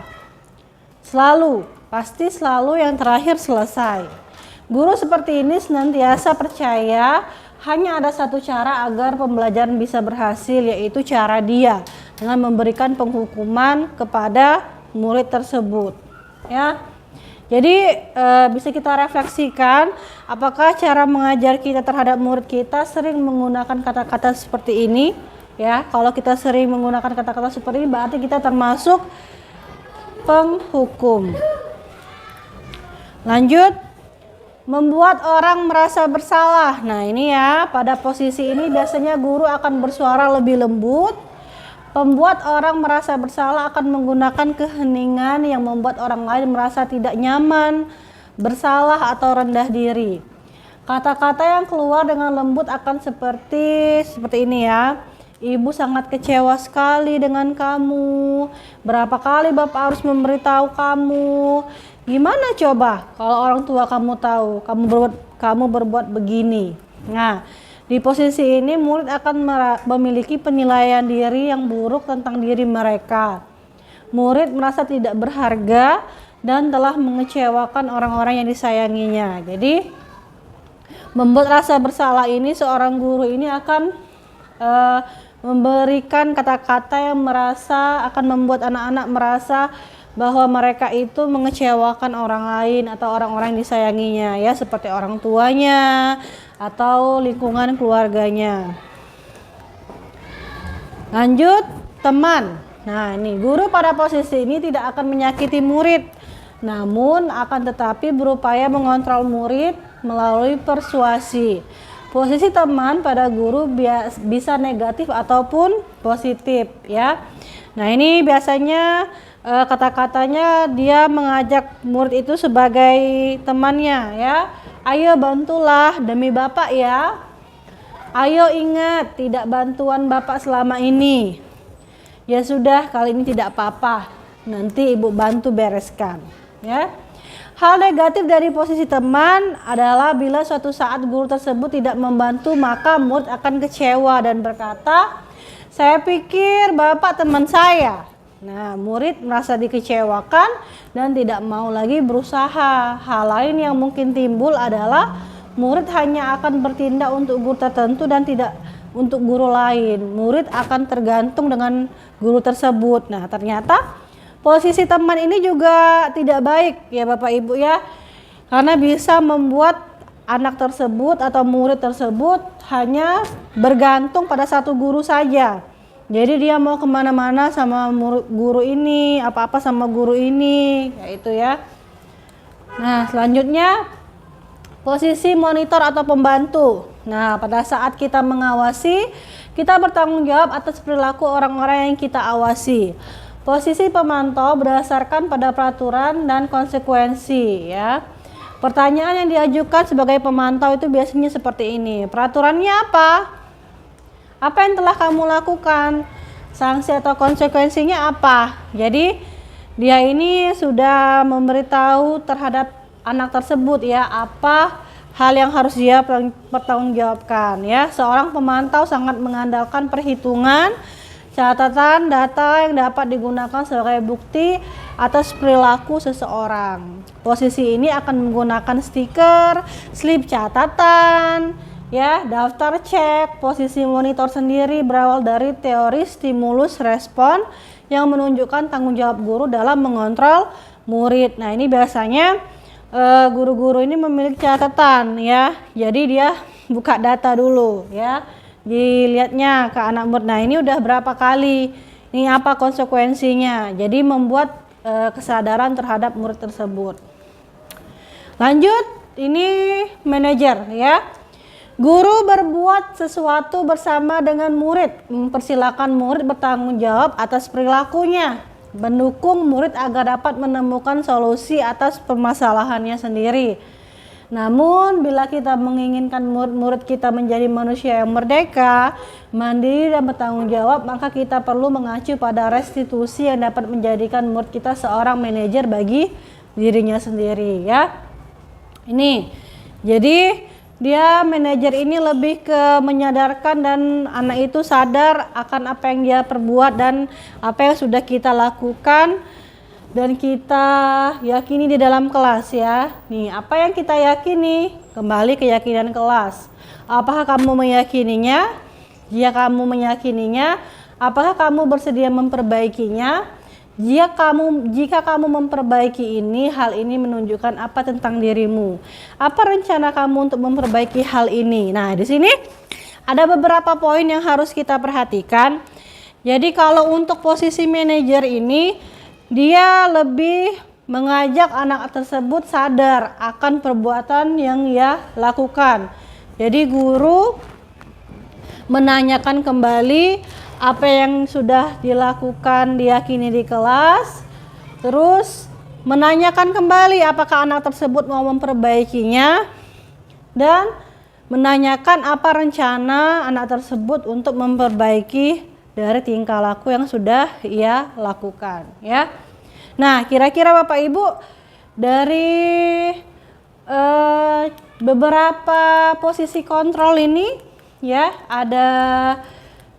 Selalu, pasti selalu yang terakhir selesai. Guru seperti ini senantiasa percaya hanya ada satu cara agar pembelajaran bisa berhasil, yaitu cara dia dengan memberikan penghukuman kepada murid tersebut ya. Jadi bisa kita refleksikan apakah cara mengajar kita terhadap murid kita sering menggunakan kata-kata seperti ini ya. Kalau kita sering menggunakan kata-kata seperti ini berarti kita termasuk penghukum. Lanjut, membuat orang merasa bersalah. Nah, ini ya, pada posisi ini biasanya guru akan bersuara lebih lembut. Pembuat orang merasa bersalah akan menggunakan keheningan yang membuat orang lain merasa tidak nyaman, bersalah atau rendah diri. Kata-kata yang keluar dengan lembut akan seperti ini ya. Ibu sangat kecewa sekali dengan kamu. Berapa kali Bapak harus memberitahu kamu? Gimana coba kalau orang tua kamu tahu kamu berbuat begini? Nah, di posisi ini murid akan memiliki penilaian diri yang buruk tentang diri mereka. Murid merasa tidak berharga dan telah mengecewakan orang-orang yang disayanginya. Jadi, membuat rasa bersalah ini seorang guru ini akan memberikan kata-kata yang akan membuat anak-anak merasa bahwa mereka itu mengecewakan orang lain atau orang-orang yang disayanginya ya, seperti orang tuanya atau lingkungan keluarganya. Lanjut, teman. Nah, ini guru pada posisi ini tidak akan menyakiti murid, namun akan tetapi berupaya mengontrol murid melalui persuasi. Posisi teman pada guru bisa negatif ataupun positif ya. Nah, ini biasanya kata-katanya dia mengajak murid itu sebagai temannya ya. Ayo bantulah demi Bapak ya. Ayo ingat tidak bantuan Bapak selama ini. Ya sudah, kali ini tidak apa-apa. Nanti Ibu bantu bereskan ya. Hal negatif dari posisi teman adalah bila suatu saat guru tersebut tidak membantu, maka murid akan kecewa dan berkata, saya pikir Bapak teman saya. Nah, murid merasa dikecewakan dan tidak mau lagi berusaha. Hal lain yang mungkin timbul adalah murid hanya akan bertindak untuk guru tertentu dan tidak untuk guru lain. Murid akan tergantung dengan guru tersebut. Nah, ternyata posisi teman ini juga tidak baik ya Bapak Ibu ya. Karena bisa membuat anak tersebut atau murid tersebut hanya bergantung pada satu guru saja. Jadi dia mau kemana-mana sama guru ini, apa-apa sama guru ini, kayak itu ya. Nah, selanjutnya posisi monitor atau pembantu. Nah, pada saat kita mengawasi, kita bertanggung jawab atas perilaku orang-orang yang kita awasi. Posisi pemantau berdasarkan pada peraturan dan konsekuensi, ya. Pertanyaan yang diajukan sebagai pemantau itu biasanya seperti ini. Peraturannya apa? Apa yang telah kamu lakukan? Sanksi atau konsekuensinya apa? Jadi dia ini sudah memberitahu terhadap anak tersebut, ya, apa hal yang harus dia pertanggungjawabkan, ya. Seorang pemantau sangat mengandalkan perhitungan, catatan, data yang dapat digunakan sebagai bukti atas perilaku seseorang. Posisi ini akan menggunakan stiker, slip catatan, ya, daftar cek. Posisi monitor sendiri berawal dari teori stimulus respon yang menunjukkan tanggung jawab guru dalam mengontrol murid. Nah, ini biasanya guru-guru ini memiliki catatan, ya. Jadi dia buka data dulu, ya. Dilihatnya ke anak murid. Nah, ini udah berapa kali, ini apa konsekuensinya. Jadi membuat kesadaran terhadap murid tersebut. Lanjut, ini manajer, ya. Guru berbuat sesuatu bersama dengan murid, mempersilahkan murid bertanggung jawab atas perilakunya, mendukung murid agar dapat menemukan solusi atas permasalahannya sendiri. Namun bila kita menginginkan murid-murid kita menjadi manusia yang merdeka, mandiri dan bertanggung jawab, maka kita perlu mengacu pada restitusi yang dapat menjadikan murid kita seorang manajer bagi dirinya sendiri, ya. Ini, jadi dia manajer ini lebih ke menyadarkan dan anak itu sadar akan apa yang dia perbuat dan apa yang sudah kita lakukan dan kita yakini di dalam kelas, ya. Nih, apa yang kita yakini? Kembali keyakinan kelas. Apakah kamu meyakininya? Jika kamu meyakininya, apakah kamu bersedia memperbaikinya? Jika kamu memperbaiki ini, hal ini menunjukkan apa tentang dirimu? Apa rencana kamu untuk memperbaiki hal ini? Nah, di sini ada beberapa poin yang harus kita perhatikan. Jadi kalau untuk posisi manajer ini, dia lebih mengajak anak tersebut sadar akan perbuatan yang ia lakukan. Jadi guru menanyakan kembali apa yang sudah dilakukan diyakini di kelas, terus menanyakan kembali apakah anak tersebut mau memperbaikinya, dan menanyakan apa rencana anak tersebut untuk memperbaiki dari tingkah laku yang sudah ia lakukan, ya. Nah, kira-kira Bapak Ibu dari beberapa posisi kontrol ini, ya, ada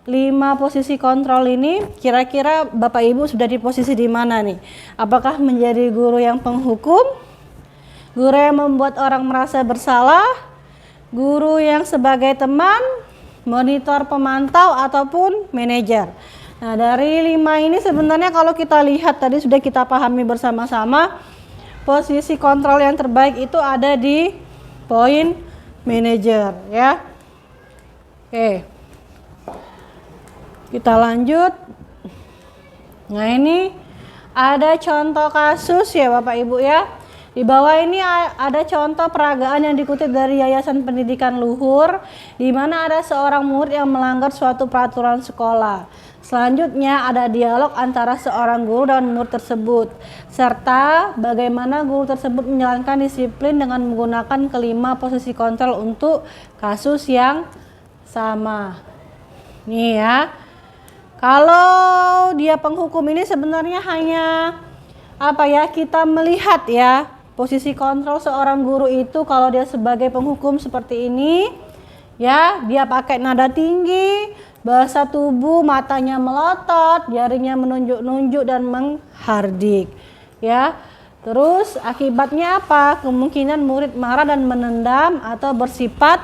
5 posisi kontrol ini, kira-kira Bapak Ibu sudah di posisi di mana nih? Apakah menjadi guru yang penghukum, guru yang membuat orang merasa bersalah, guru yang sebagai teman, monitor pemantau, ataupun manajer? Nah, dari 5 ini sebenarnya kalau kita lihat tadi sudah kita pahami bersama-sama, posisi kontrol yang terbaik itu ada di poin manajer, ya. Oke. Kita lanjut. Nah, ini ada contoh kasus, ya Bapak Ibu, ya. Di bawah ini ada contoh peragaan yang dikutip dari Yayasan Pendidikan Luhur, di mana ada seorang murid yang melanggar suatu peraturan sekolah. Selanjutnya ada dialog antara seorang guru dan murid tersebut, serta bagaimana guru tersebut menjalankan disiplin dengan menggunakan kelima posisi kontrol untuk kasus yang sama. Nih, ya. Kalau dia penghukum ini sebenarnya hanya kita melihat, ya, posisi kontrol seorang guru itu kalau dia sebagai penghukum seperti ini, ya, dia pakai nada tinggi, bahasa tubuh, matanya melotot, jarinya menunjuk-nunjuk dan menghardik, ya. Terus akibatnya apa? Kemungkinan murid marah dan menendam atau bersifat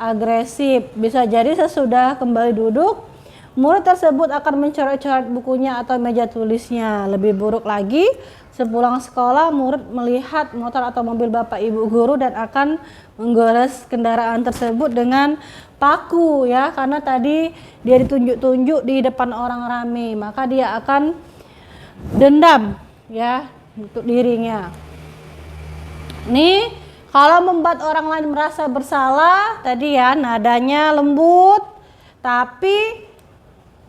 agresif. Bisa jadi sesudah kembali duduk, murid tersebut akan mencoret-coret bukunya atau meja tulisnya. Lebih buruk lagi, sepulang sekolah murid melihat motor atau mobil Bapak Ibu guru dan akan menggores kendaraan tersebut dengan paku, ya, karena tadi dia ditunjuk-tunjuk di depan orang ramai, maka dia akan dendam, ya, untuk dirinya. Nih, Kalau membuat orang lain merasa bersalah, tadi ya nadanya lembut, tapi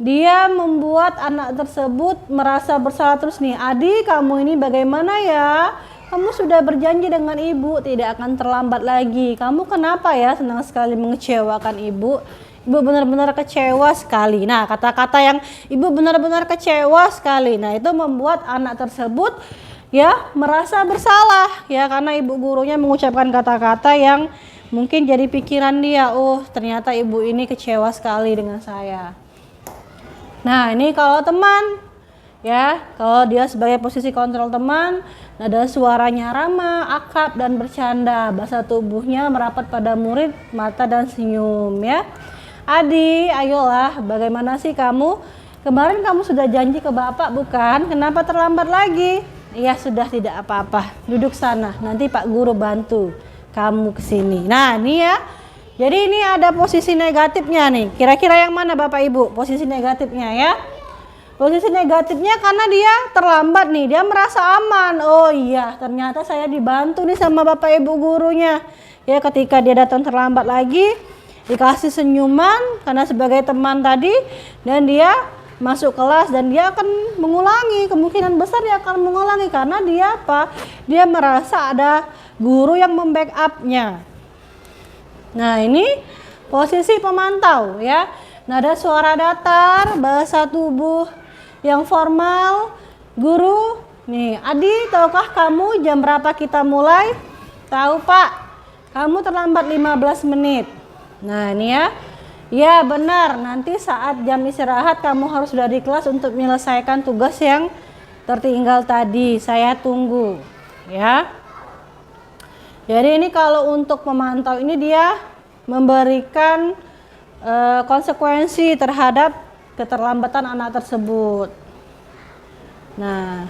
dia membuat anak tersebut merasa bersalah terus nih. Adik, kamu ini bagaimana ya? Kamu sudah berjanji dengan ibu tidak akan terlambat lagi. Kamu kenapa ya senang sekali mengecewakan ibu? Ibu benar-benar kecewa sekali. Nah, kata-kata yang ibu benar-benar kecewa sekali. Nah, itu membuat anak tersebut ya merasa bersalah ya, karena ibu gurunya mengucapkan kata-kata yang mungkin jadi pikiran dia, oh ternyata ibu ini kecewa sekali dengan saya. Nah, ini kalau teman ya, kalau dia sebagai posisi kontrol teman, nada suaranya ramah, akrab dan bercanda, bahasa tubuhnya merapat pada murid, mata dan senyum ya. Adi, ayolah, bagaimana sih kamu? Kemarin kamu sudah janji ke bapak bukan? Kenapa terlambat lagi? Ya sudah, tidak apa-apa, duduk sana, nanti Pak Guru bantu kamu kesini. Nah ini ya, jadi ini ada posisi negatifnya nih. Kira-kira yang mana Bapak Ibu posisi negatifnya ya? Posisi negatifnya karena dia terlambat nih, dia merasa aman. Oh iya, ternyata saya dibantu nih sama Bapak Ibu gurunya. Ya, ketika dia datang terlambat lagi, dikasih senyuman karena sebagai teman tadi, dan dia masuk kelas dan dia akan mengulangi, kemungkinan besar dia akan mengulangi karena dia apa? Dia merasa ada guru yang membackupnya. Nah, ini posisi pemantau ya. Nada suara datar, bahasa tubuh yang formal, guru. Nih, Adi, tahukah kamu jam berapa kita mulai? Tahu, Pak. Kamu terlambat 15 menit. Nah, ini ya. Ya benar, nanti saat jam istirahat kamu harus sudah di kelas untuk menyelesaikan tugas yang tertinggal tadi. Saya tunggu ya. Jadi ini kalau untuk pemantau ini dia memberikan konsekuensi terhadap keterlambatan anak tersebut. Nah,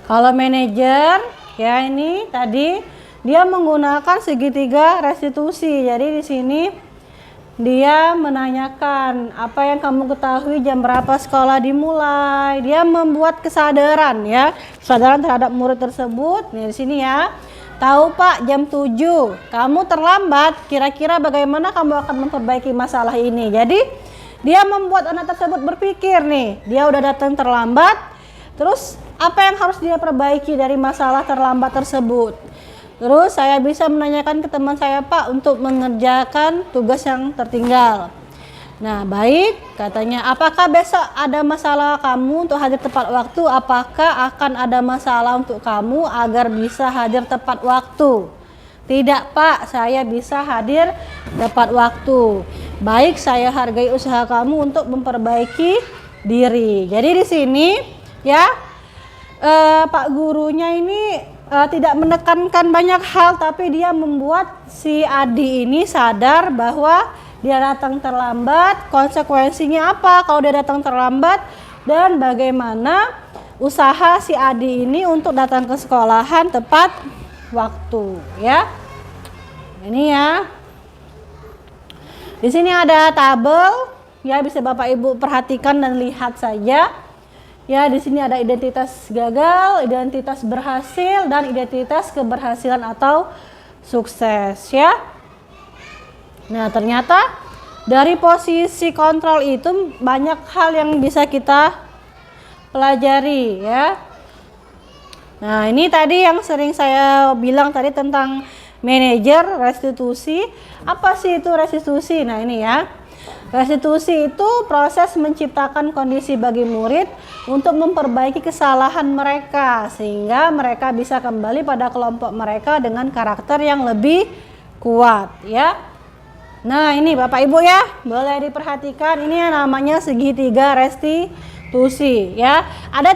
kalau manajer ya, ini tadi dia menggunakan segitiga restitusi. Jadi di sini dia menanyakan apa yang kamu ketahui, jam berapa sekolah dimulai. Dia membuat kesadaran ya, kesadaran terhadap murid tersebut. Nih di sini ya. Tahu Pak, jam 7 kamu terlambat, kira-kira bagaimana kamu akan memperbaiki masalah ini. Jadi dia membuat anak tersebut berpikir nih, dia udah datang terlambat, terus apa yang harus dia perbaiki dari masalah terlambat tersebut. Terus saya bisa menanyakan ke teman saya, Pak, untuk mengerjakan tugas yang tertinggal. Nah, baik, katanya, apakah besok ada masalah kamu untuk hadir tepat waktu? Apakah akan ada masalah untuk kamu agar bisa hadir tepat waktu? Tidak, Pak, saya bisa hadir tepat waktu. Baik, saya hargai usaha kamu untuk memperbaiki diri. Jadi di sini ya, Pak gurunya ini tidak menekankan banyak hal, tapi dia membuat si Adi ini sadar bahwa dia datang terlambat, konsekuensinya apa kalau dia datang terlambat, dan bagaimana usaha si Adi ini untuk datang ke sekolahan tepat waktu ya. Ini ya. Di sini ada tabel ya, bisa Bapak Ibu perhatikan dan lihat saja. Ya, di sini ada identitas gagal, identitas berhasil, dan identitas keberhasilan atau sukses ya. Nah, ternyata dari posisi kontrol itu banyak hal yang bisa kita pelajari ya. Nah, ini tadi yang sering saya bilang tadi tentang manajer restitusi. Apa sih itu restitusi? Nah, ini ya. Restitusi itu proses menciptakan kondisi bagi murid untuk memperbaiki kesalahan mereka sehingga mereka bisa kembali pada kelompok mereka dengan karakter yang lebih kuat ya. Nah, ini Bapak Ibu ya, boleh diperhatikan, ini yang namanya segitiga restitusi ya. Ada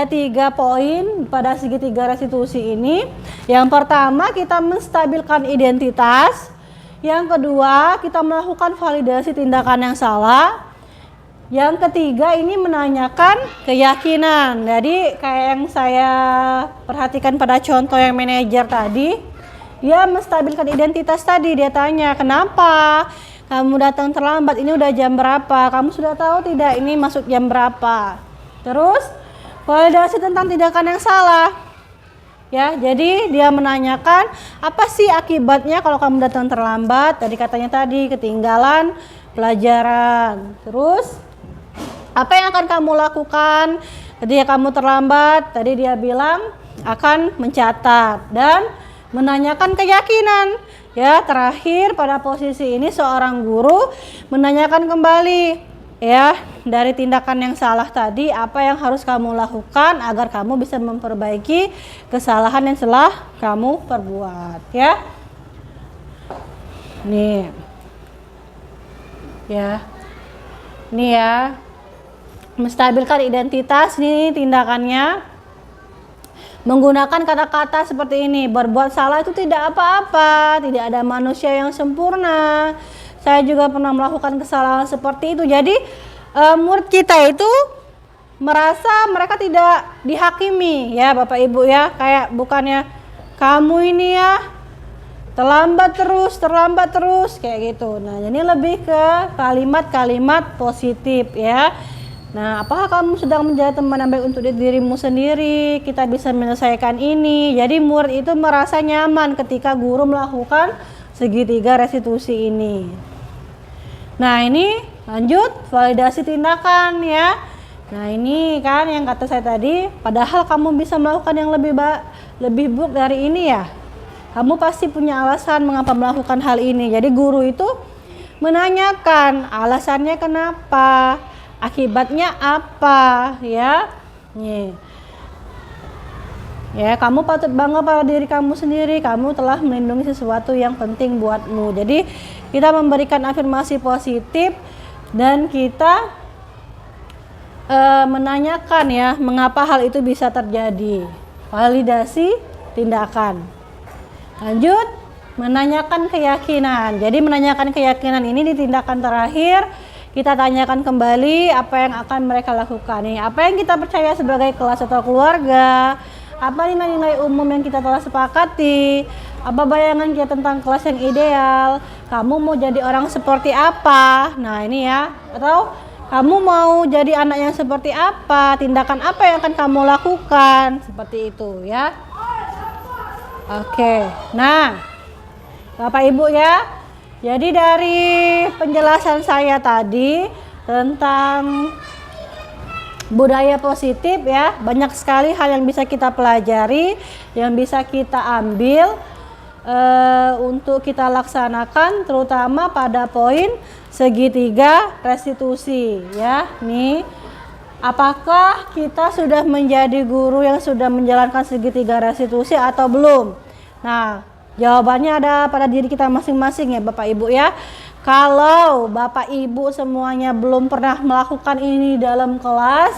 tiga poin pada segitiga restitusi ini. Yang pertama, kita menstabilkan identitas. Yang kedua, kita melakukan validasi tindakan yang salah. Yang ketiga, ini menanyakan keyakinan. Jadi kayak yang saya perhatikan pada contoh yang manajer tadi, dia menstabilkan identitas tadi. Dia tanya, kenapa kamu datang terlambat, ini udah jam berapa, kamu sudah tahu tidak ini masuk jam berapa. Terus validasi tentang tindakan yang salah. Ya, jadi dia menanyakan apa sih akibatnya kalau kamu datang terlambat? Tadi katanya tadi ketinggalan pelajaran. Terus apa yang akan kamu lakukan ketika kamu terlambat? Tadi dia bilang akan mencatat dan menanyakan keyakinan. Ya, terakhir pada posisi ini seorang guru menanyakan kembali ya, dari tindakan yang salah tadi apa yang harus kamu lakukan agar kamu bisa memperbaiki kesalahan yang telah kamu perbuat ya. Nih. Ya. Nih ya. Menstabilkan identitas nih tindakannya. Menggunakan kata-kata seperti ini, berbuat salah itu tidak apa-apa, tidak ada manusia yang sempurna. Saya juga pernah melakukan kesalahan seperti itu. Jadi murid kita itu merasa mereka tidak dihakimi ya Bapak Ibu ya. Kayak bukannya kamu ini ya terlambat terus kayak gitu. Nah, ini lebih ke kalimat-kalimat positif ya. Nah, apakah kamu sedang menjadi teman yang baik untuk dirimu sendiri? Kita bisa menyelesaikan ini. Jadi murid itu merasa nyaman ketika guru melakukan segitiga restitusi ini. Nah, ini lanjut validasi tindakan ya. Nah, ini kan yang kata saya tadi, padahal kamu bisa melakukan yang lebih buruk dari ini ya. Kamu pasti punya alasan mengapa melakukan hal ini. Jadi guru itu menanyakan alasannya kenapa, akibatnya apa ya. Nih. Ya, kamu patut bangga pada diri kamu sendiri, kamu telah melindungi sesuatu yang penting buatmu. Jadi kita memberikan afirmasi positif dan kita menanyakan ya mengapa hal itu bisa terjadi. Validasi tindakan. Lanjut, menanyakan keyakinan. Jadi menanyakan keyakinan ini di tindakan terakhir kita tanyakan kembali apa yang akan mereka lakukan nih. Apa yang kita percaya sebagai kelas atau keluarga? Apa nilai-nilai umum yang kita telah sepakati? Apa bayangan kita tentang kelas yang ideal? Kamu mau jadi orang seperti apa? Nah, ini ya. Atau kamu mau jadi anak yang seperti apa? Tindakan apa yang akan kamu lakukan? Seperti itu ya. Oke. Nah, Bapak Ibu ya. Jadi dari penjelasan saya tadi tentang budaya positif ya, banyak sekali hal yang bisa kita pelajari, yang bisa kita ambil untuk kita laksanakan, terutama pada poin segitiga restitusi ya. Nih, apakah kita sudah menjadi guru yang sudah menjalankan segitiga restitusi atau belum? Nah, jawabannya ada pada diri kita masing-masing ya Bapak Ibu ya. Kalau Bapak Ibu semuanya belum pernah melakukan ini dalam kelas,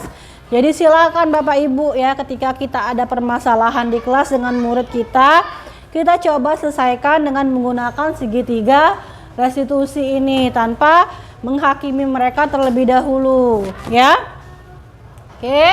jadi silakan Bapak Ibu ya, ketika kita ada permasalahan di kelas dengan murid kita coba selesaikan dengan menggunakan segitiga restitusi ini tanpa menghakimi mereka terlebih dahulu ya. Oke.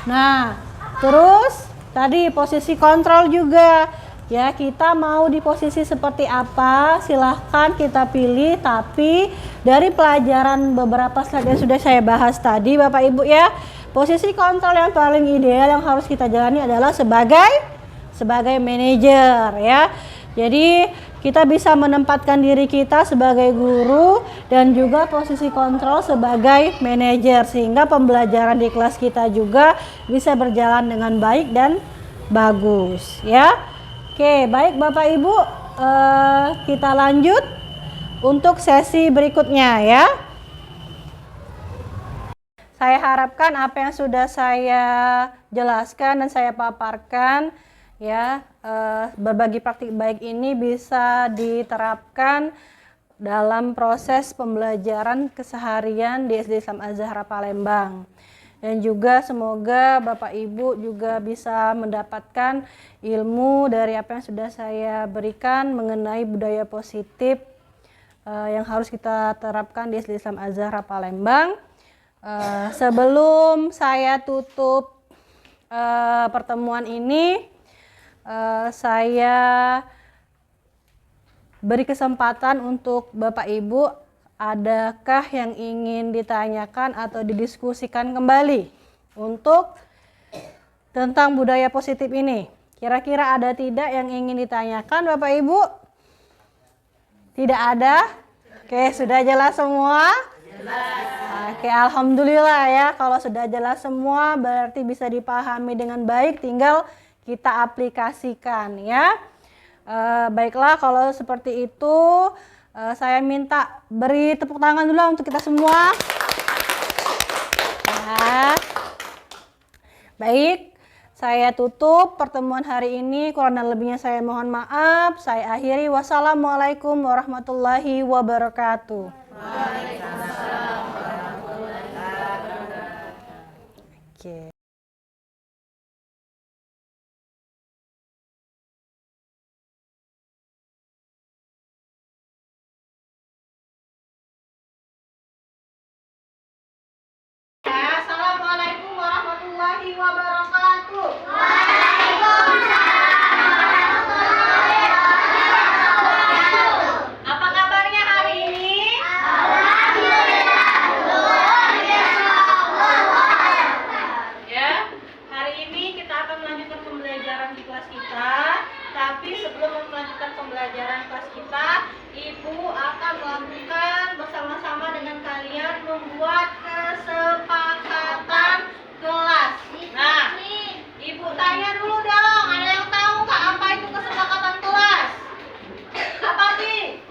Nah, terus tadi posisi kontrol juga. Ya, kita mau di posisi seperti apa, silahkan kita pilih. Tapi dari pelajaran beberapa slide yang sudah saya bahas tadi Bapak Ibu ya, posisi kontrol yang paling ideal yang harus kita jalani adalah sebagai manajer ya. Jadi kita bisa menempatkan diri kita sebagai guru dan juga posisi kontrol sebagai manajer, sehingga pembelajaran di kelas kita juga bisa berjalan dengan baik dan bagus ya. Oke, baik Bapak Ibu, kita lanjut untuk sesi berikutnya ya. Saya harapkan apa yang sudah saya jelaskan dan saya paparkan ya, berbagi praktik baik ini bisa diterapkan dalam proses pembelajaran keseharian di SD Islam Az-Zahra Palembang. Dan juga semoga Bapak Ibu juga bisa mendapatkan ilmu dari apa yang sudah saya berikan mengenai budaya positif yang harus kita terapkan di SD Islam Az-Zahra Palembang. Sebelum saya tutup pertemuan ini, saya beri kesempatan untuk Bapak Ibu, adakah yang ingin ditanyakan atau didiskusikan kembali untuk tentang budaya positif ini? Kira-kira ada tidak yang ingin ditanyakan Bapak Ibu? Tidak ada? Oke, sudah jelas semua? Oke, alhamdulillah ya. Kalau sudah jelas semua berarti bisa dipahami dengan baik, tinggal kita aplikasikan ya. Baiklah, kalau seperti itu saya minta beri tepuk tangan dulu untuk kita semua. Ya. Baik, saya tutup pertemuan hari ini. Kurang dan lebihnya saya mohon maaf. Saya akhiri. Wassalamualaikum warahmatullahi wabarakatuh. Waalaikumsalam warahmatullahi wabarakatuh. Oke. Assalamualaikum warahmatullahi wabarakatuh. Apa kabarnya hari ini? Ya, hari ini kita akan melanjutkan pembelajaran di kelas kita. Tapi sebelum melanjutkan pembelajaran kelas kita, Ibu akan melakukan bersama-sama dengan kalian membuat kesepakatan kelas. Nah, Ibu tanya dulu dong, ada yang tahu nggak apa itu kesepakatan kelas? Apa sih?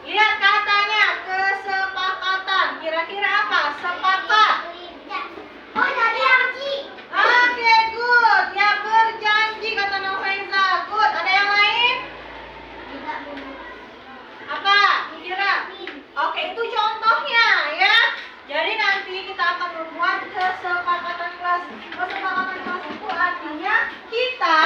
Lihat katanya kesepakatan. Kira-kira apa? Sepakat. Oke, good. Ya berjanji kata Noveza. Good. Ada yang lain? Apa? Kira? Oke, itu contohnya ya. Jadi nanti kita akan membuat kesepakatan kelas. Kesepakatan kelas itu artinya kita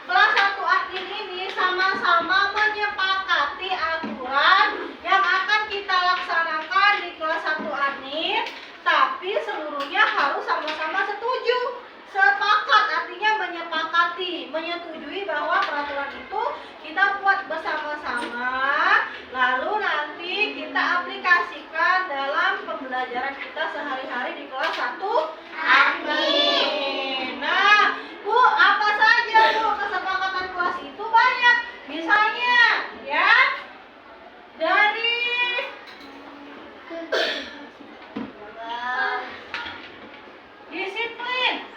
kelas 1 admin ini sama-sama menyepakati aturan yang akan kita laksanakan di kelas 1 admin, tapi seluruhnya harus sama-sama setuju. Sepakat artinya menyepakati, menyetujui bahwa peraturan itu kita buat bersama-sama, lalu nanti kita aplikasikan dalam pembelajaran kita sehari-hari di kelas 1 admin. Nah, Bu, apa saja Bu kesepakatan kelas itu? Banyak. Misalnya, ya, dari disiplin.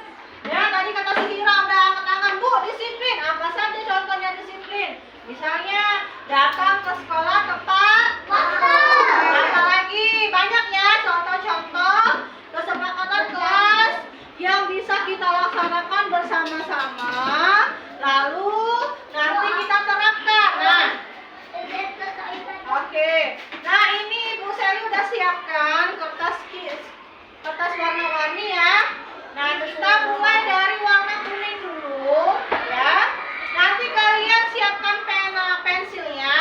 Ya, tadi kata si Hira udah angkat tangan, Bu, disiplin. Apa saja contohnya disiplin? Misalnya, datang ke sekolah tepat waktu. Apa lagi? Banyak ya contoh-contoh kesepakatan kelas yang bisa kita laksanakan bersama-sama. Lalu nanti kita terapkan. Nah, oke. Nah, ini Bu Seli udah siapkan kertas warna-warni ya. Nah, kita mulai dari warna kuning dulu ya. Nanti kalian siapkan pena pensilnya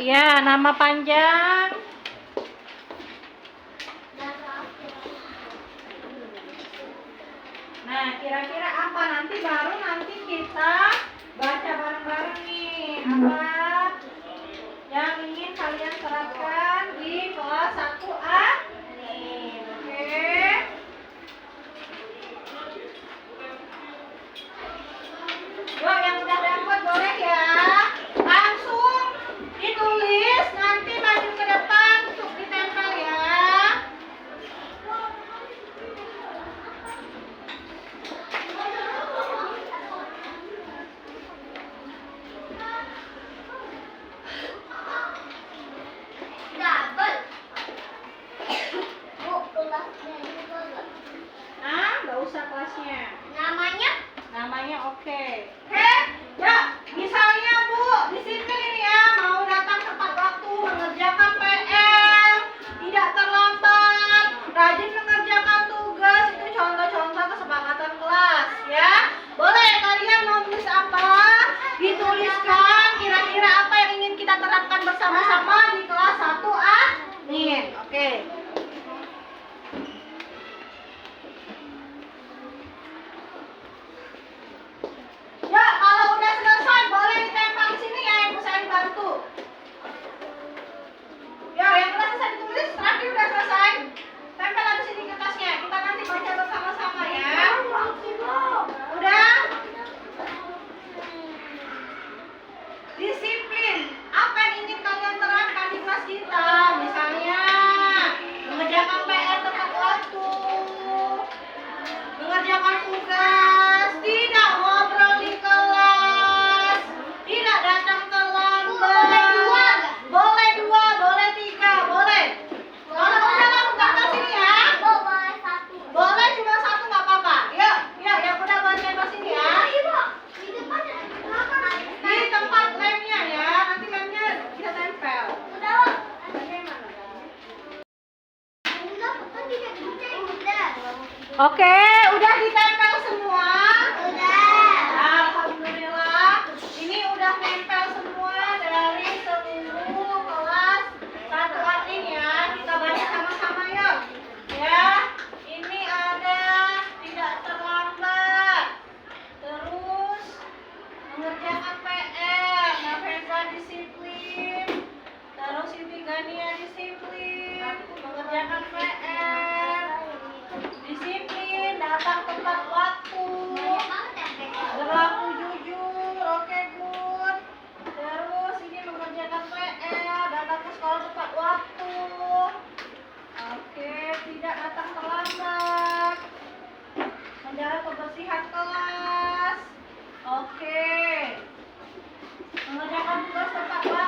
Ya, nama panjang. Nah, kira-kira apa? Nanti kita baca bareng-bareng nih. Apa yang ingin kalian terapkan di kelas 1A? Nih, oke. Yuk, yang udah dapat boleh ya. Langsung ditulis, nanti maju ke depan untuk ditempel ya. Nah, nggak usah kelasnya. Namanya oke. Oke, ya, misalnya Bu, disiplin ini ya, mau datang tepat waktu, mengerjakan PR, tidak terlambat, rajin mengerjakan tugas, itu contoh-contoh kesepakatan kelas ya. Boleh kalian mau tulis apa? Dituliskan kira-kira apa yang ingin kita terapkan bersama-sama di kelas 1A. Nih, oke. Ya, kalau udah selesai boleh ditempel di sini ya, Ibu saya bantu. Ya, yang udah selesai ditulis, terakhir udah selesai. Tempel di sini kertasnya. Kita nanti baca bersama-sama ya. Udah? Disiplin. Apa yang ingin kalian terapkan di kelas kita? Misalnya, mengerjakan PR tepat waktu, mengerjakan tugas, tidak ngobrol di kelas, tidak datang terlambat. Boleh 2, boleh 3, boleh. Kalau udah langsung tempel sini ya. Boleh cuma 1 nggak apa-apa. Yuk, yang udah boleh tempel sini ya. Di tempat lemnya ya, nanti lemnya bisa tempel. Oke, udah ditempel semua? Alhamdulillah. Ini udah nempel semua dari seluruh kelas 1A ya. Kita baca sama-sama yuk. Ya, ini ada tidak terlambat. Terus mengerjakan PR, Nafeza disiplin. Terus Siti Gania disiplin, mengerjakan PR. Disiplin, datang tepat waktu, berlaku jujur, oke good. Terus ini mengerjakan PR, datang ke sekolah tepat waktu. Oke, tidak datang terlambat. Menjaga kebersihan kelas. Oke. Mengerjakan tugas tepat waktu.